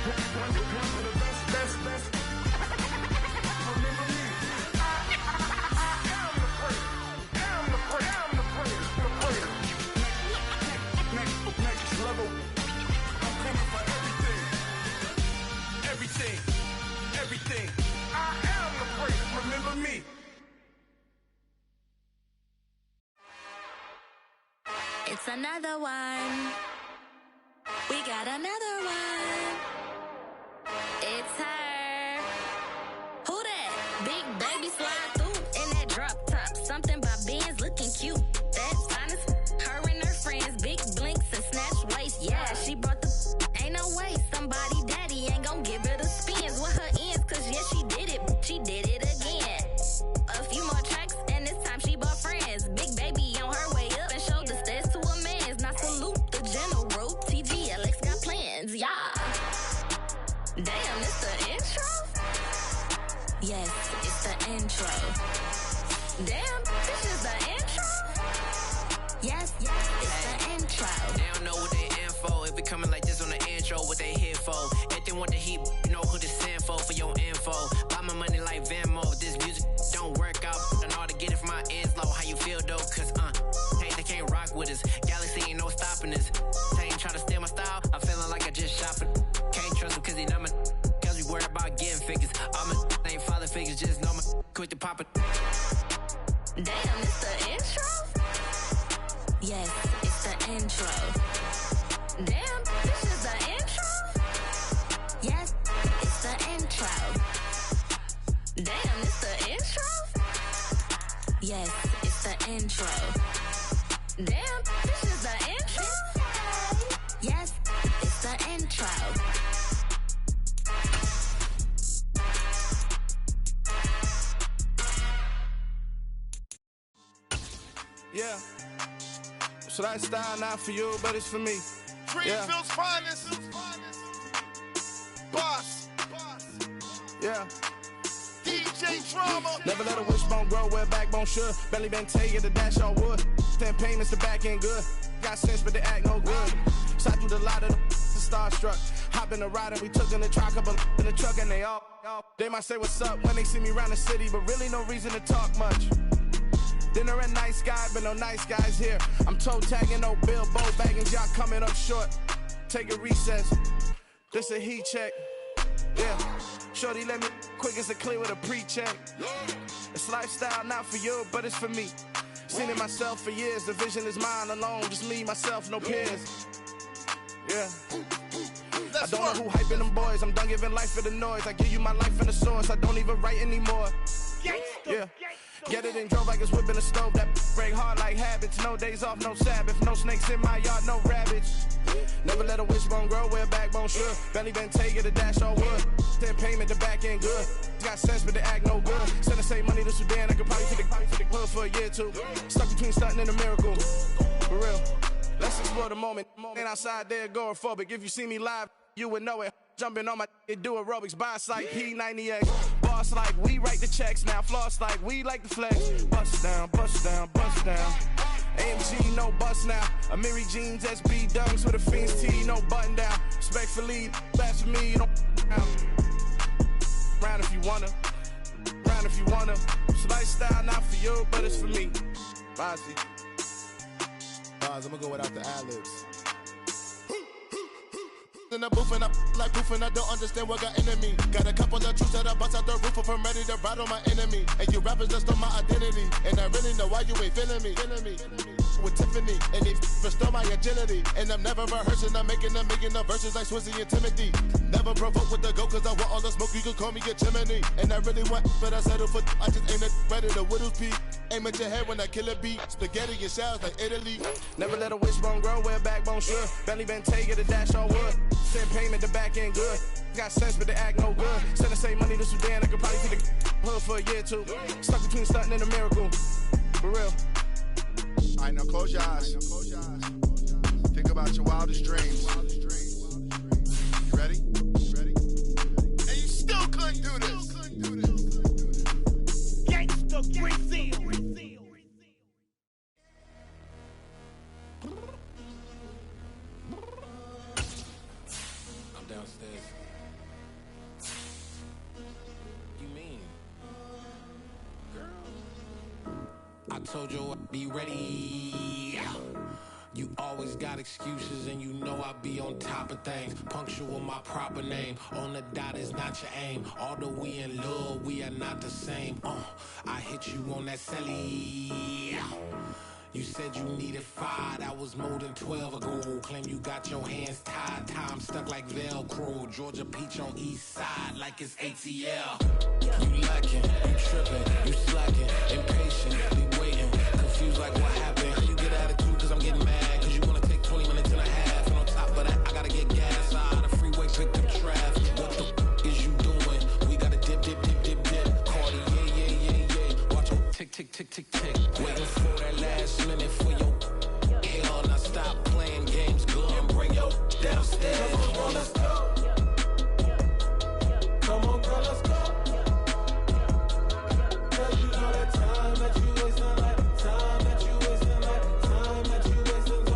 One of the best. Everything. I am the prince. Remember me. It's another one. We got another one. It's her. Who that? Big baby slide through in that drop top. Something about Benz looking cute. That's honest. Her and her friends, big blinks and snatch waist. Yeah, she brought the. Ain't no way somebody daddy ain't gon' give her the spins with her ends. Cause yeah, she did it. She did it again. A few more tracks and this time she bought friends. Big baby on her way up and showed the stairs to a man's. Now salute the general. TGLX got plans, yeah. Damn, it's the intro? Yes, it's the intro. Damn, this is the intro? Yes, it's the intro. They don't know what they info. If we coming like this on the intro, what they here for? If they want the heat, you know who to send for your info. quick to pop it. Damn, it's the intro? Yes, it's the intro. Damn, this is the intro? Yes, it's the intro. Damn, it's the intro? Yes, it's the intro. Damn, this is the intro? Yes, it's the intro. Yeah. So that style not for you, but it's for me. Greenfield's finest. Boss. Yeah. DJ Drama. Never let a wishbone grow where backbone should. Belly been taking the dash all wood. 10 payments, the back end good. Got sense, but they act no good. Shot through the lot of the starstruck. Hop in the ride and we took in the truck, couple in the truck, and they all. They might say what's up when they see me around the city, but really no reason to talk much. Dinner and nice guy, but no nice guys here. I'm toe tagging, no bill, bow bagging, y'all coming up short. Take a recess. This a heat check. Yeah. Shorty let me quick as a clear with a pre-check. It's lifestyle not for you, but it's for me. Seen it myself for years. The vision is mine alone. Just me, myself, no peers. Yeah. I don't know who hyping them boys. I'm done giving life for the noise. I give you my life in the source. I don't even write anymore. Yeah. Get it and drove like it's whipping a stove. That break hard like habits. No days off, no Sabbath. No snakes in my yard, no rabbits. Never let a wishbone grow where backbone should. Belly been taking the dash all wood. 10 payment, the back end good. Got sense, but they act no good. Send the same money to Sudan. I could probably take the hood for a year or two. Stuck between stunting and a miracle. For real. Let's explore the moment. Ain't outside there agoraphobic. If you see me live, you would know it. Jumping on my do aerobics, boss like P90X. Boss like we write the checks now. Floss like we like the flex. Bust down, bust down, bust down. AMG, no bust now. Amiri jeans, SB dunks with a Fiends T, no button down. Respectfully, best for me, you don't round if you wanna. Round if you wanna. It's lifestyle not for you, but it's for me. Bozzy. Boz, I'm gonna go without the ad-libs. In the booth and I like proof and I don't understand what got into me. Got a couple of truths that I bust out the roof if I'm ready to ride on my enemy. And you rappers just stole my identity. And I really know why you ain't feeling me. With Tiffany, and they restore my agility. And I'm never rehearsing, I'm making a million of verses like Swizzy and Timothy. Never provoke with the go, cause I want all the smoke, you can call me a chimney. And I really want, but I settle for, I just ain't ready to Whittles Peak. Aim at your head when I kill a beat. Spaghetti and shells like Italy. Never let a wishbone grow where backbone should. Belly been taking the dash all wood. 10 payment, the back end good. Got sense, but they act no good. Send the same money to Sudan, I could probably take the hood for a year or two. Stuck between stunting and a miracle. For real. Alright, now close your eyes. Think about your wildest dreams. You ready? And you still couldn't do this. Gangsta Brazil. I'm downstairs. You mean? Girl. I told you I'd be ready. You always got excuses and you know I be on top of things. Punctual my proper name. On the dot is not your aim. Although we in love, we are not the same. I hit you on that celly. You said you needed 5, that was more than 12 ago. Claim you got your hands tied, time stuck like Velcro. Georgia Peach on east side like it's ATL. You lacking, you tripping, you slacking, impatient, be waiting, confused like what happened. How you get attitude cause I'm getting mad, cause you wanna take 20 minutes and a half. And on top of that, I gotta get gas out of the freeway, pick up traffic. What the is you doing? We gotta dip, dip, dip, dip, dip. Cardi, yeah. Watch your tick, tick, tick, tick, tick. Waiting for that last minute for your hell. Now stop playing games, go and bring your downstairs. Come on, let's go. Come on, girl, let's go. Cause you know that time that you wasting, like time that you wasting, like time that you wasting.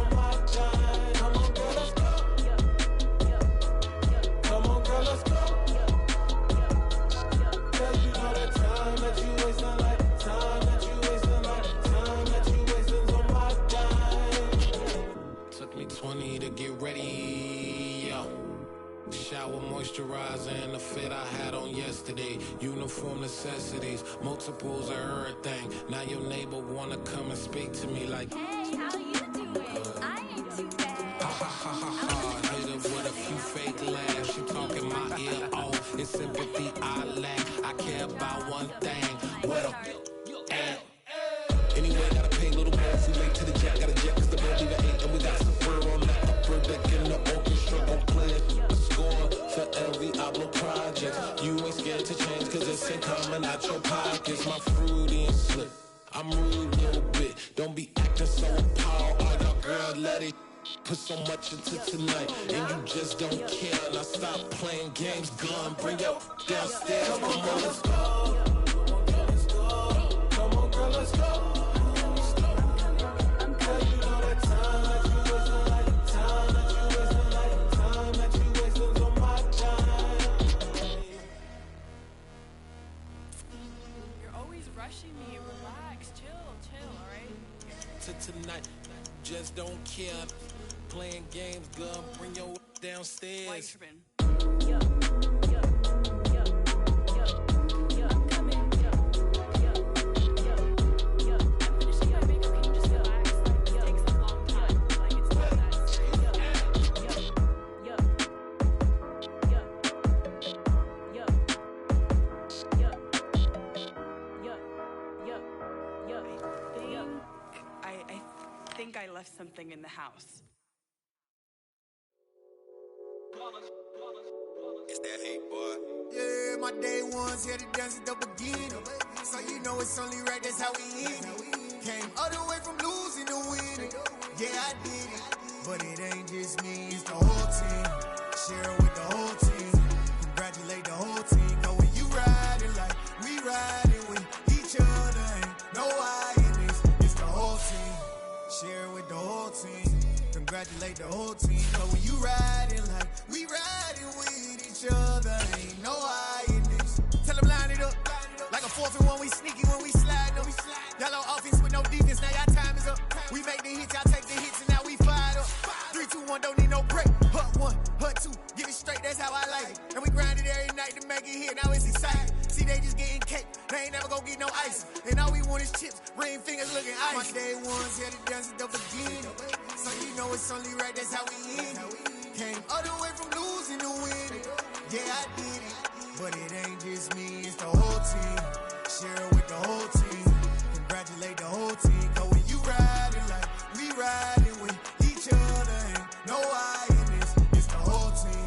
moisturizer and the fit I had on yesterday. Uniform necessities, multiples of everything. Now your neighbor wanna come and speak to me like, Hey, how you doing? I ain't too bad. ha ha ha ha ha. Hit her with a few fake laughs. She talking my ear off. It's sympathy I lack. I care about one thing. What up? Anyway, gotta pay a little more if we late to the jet. Got a jet cause the road leave at 8 and we got some fur on the upper deck in the orchestra. Gon' play a score for every Ablo project. You ain't scared to change cause it's ain't coming out your pockets. My fruity and slip. I'm rude a little bit. Don't be acting so appalled. All y'all girl, let it put so much into tonight. And you just don't care. Now stop playing games, gun. Bring your downstairs. Come on, let's go. Come on, girl, let's go. Me, relax, chill, alright? Tonight, just don't care. Playing games, girl, bring your downstairs. Why you tripping? I left something in the house. It's that hate, boy. Yeah, my day ones here to dance at the beginning. So you know it's only right, that's how we end it. Came all the way from losing to winning. Yeah, I did it. But it ain't just me, it's the whole team. Share it with the whole team. Congratulate the whole team. Cause when you riding like we riding with each other, ain't no I in this. It's the whole team. Share with the whole team. Congratulate the whole team. But when you riding like we riding with each other, ain't no I in this. Tell them line it up. Like a 4th and 1, we sneaky when we slide them. Y'all on offense with no defense, now y'all time is up. We make the hits, y'all take the hits, and now we fired up. 3, 2, 1, don't need no break. Hut 1, hut 2, get it straight, that's how I like it. And we grind it every night to make it here, now it's exciting. See, they just getting cake, they ain't never gonna get no ice. And all we want is chips, ring fingers looking ice. My day ones here to dance at the beginning. So you know it's only right, that's how we end it. Came all the way from losing to winning. Yeah, I did it. But it ain't just me, it's the whole team. Share it with the whole team. Congratulate the whole team. Cause when you riding like we riding with each other, ain't no I in this. It's the whole team.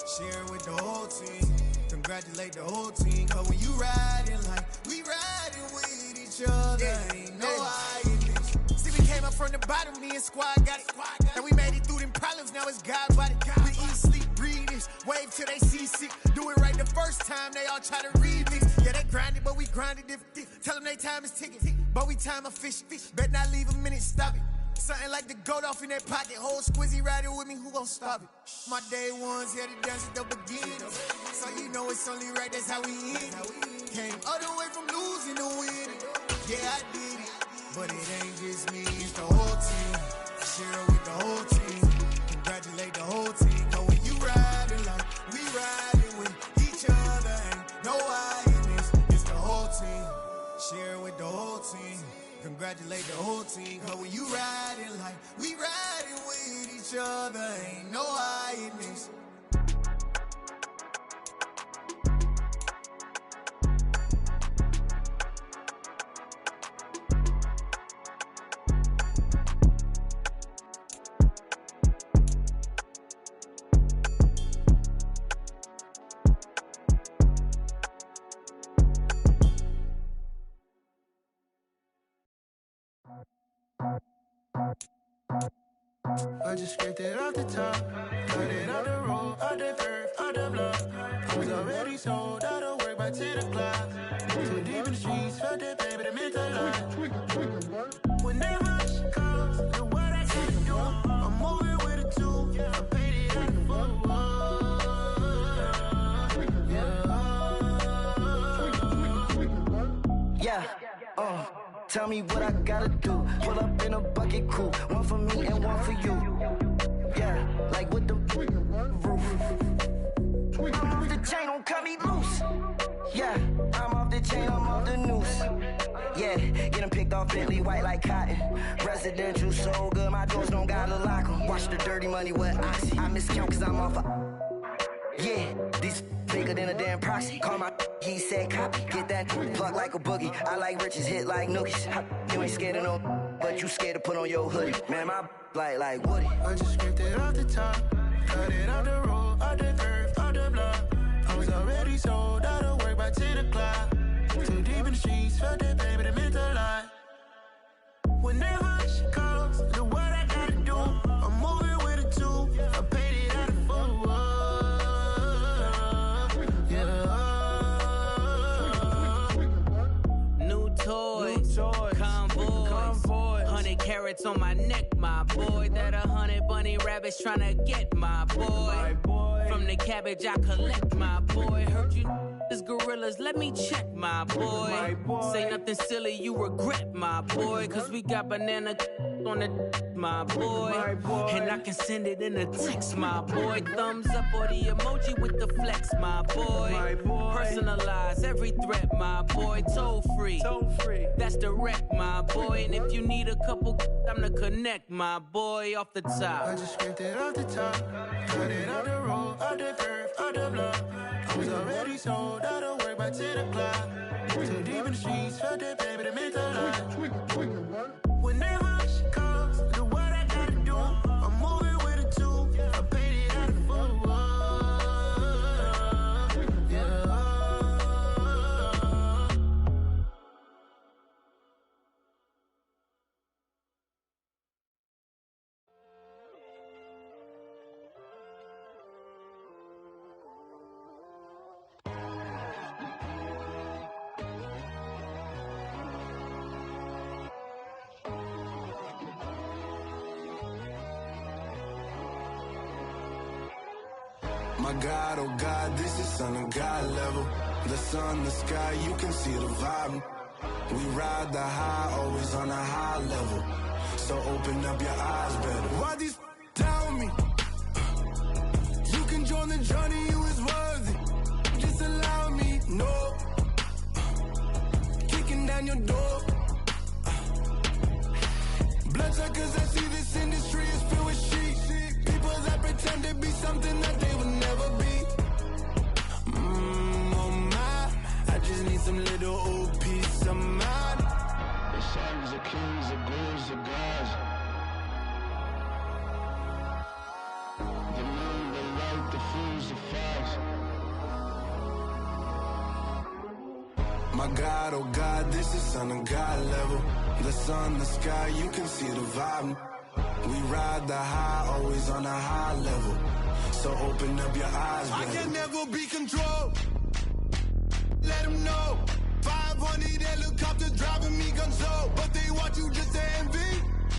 Share it with the whole team. Congratulate the whole team. Cause when you riding like we riding with each other, ain't no I in this. See, we came up from the bottom, me and squad got it. And we made it through them problems, now it's God body. We eat, sleep, breathe this, wave till they see sick. Do it right the first time, they all try to remix. Yeah, they grinded, but we grinded different. Tell them they time is ticking, but we time a fish. Bet not leave a minute, stop it. Something like the goat off in their pocket. Whole squizzy riding with me, who gon' stop it? My day ones here to dance at the beginning. So you know it's only right, that's how we end it. Came all the way from losing to winning. Yeah, I did it. But it ain't just me, it's the whole team. Share it with the whole team. Congratulate the whole team. Cause when you riding like we riding with each other, ain't no I in this. It's the whole team. Share it with the whole team. Congratulate the whole team. Cause when you riding like we riding with each other, ain't no I in this. I just scraped it off the top, cut it out the road, out the curve, out the block. Was already sold, out of work by 10 o'clock. Too deep in the streets, felt that baby, the mental line. Whenever she comes, do what I gotta do. I'm moving with a two, I paid it out the full. Yeah, tell me what I gotta do. Pull up in a bucket crew, one for me and one for you. Yeah, like with the roof. I'm off the chain, don't cut me loose. Yeah, I'm off the chain, I'm off the noose. Yeah, get them picked off Bentley, white like cotton. Residential so good, my doors don't gotta lock them. Watch the dirty money with oxy. I miscount cause I'm off yeah, these bigger than a damn proxy. Call my he said copy. Get that plug like a boogie. I like riches, hit like nookies. You ain't scared of no, but you scared to put on your hoodie. Man, my like Woody. I just scraped it off the top. Cut it out the road, out the curve, out the block. I was already sold out of work by 10 o'clock. Too deep in the streets, felt that baby, that meant a lot. Whenever she calls, do what I gotta do. I'm moving with a two. I paid it out of full. Yeah. New toys, convoys, 100 carats on my neck, my boy. That 100 bunny rabbits tryna get my boy. From the cabbage I collect, my boy. Heard you is gorillas, let me check, my boy. Say nothing silly, you regret, my boy. Cause we got banana on the my boy. And I can send it in a text, my boy. Thumbs up or the emoji with the flex, my boy. Personalize every threat, my boy. Toll free, that's direct, my boy. And if you need a couple, I'm the connect, my boy. Off the top, I just scraped it off the top. Cut it out the road, out the curve, out the block. I was already sold out of work by 10 o'clock. Too deep in the streets, felt that baby, that meant a lot. Whenever she calls, do what I gotta do. I'm moving with a two. I paid it out of full. Yeah. My God, oh God, this is Son of God level. The sun, the sky, you can see the vibe. We ride the high, always on a high level. So open up your eyes better. Why these tell me? You can join the journey, you is worthy. Just allow me, no. Kicking down your door. Bloodsuckers, I see this industry is filled with sheep. People that pretend to be something that they would never be. Oh my, I just need some little old peace of mind. The sons of kings, the bulls, the gods. The moon, the light, the fools, the facts. My God, oh God, this is Son of God level. The sun, the sky, you can see the vibe. We ride the high, always on a high level. So open up your eyes, baby. I can never be controlled. Let them know. 500 helicopters driving me gonzo. But they want you just to envy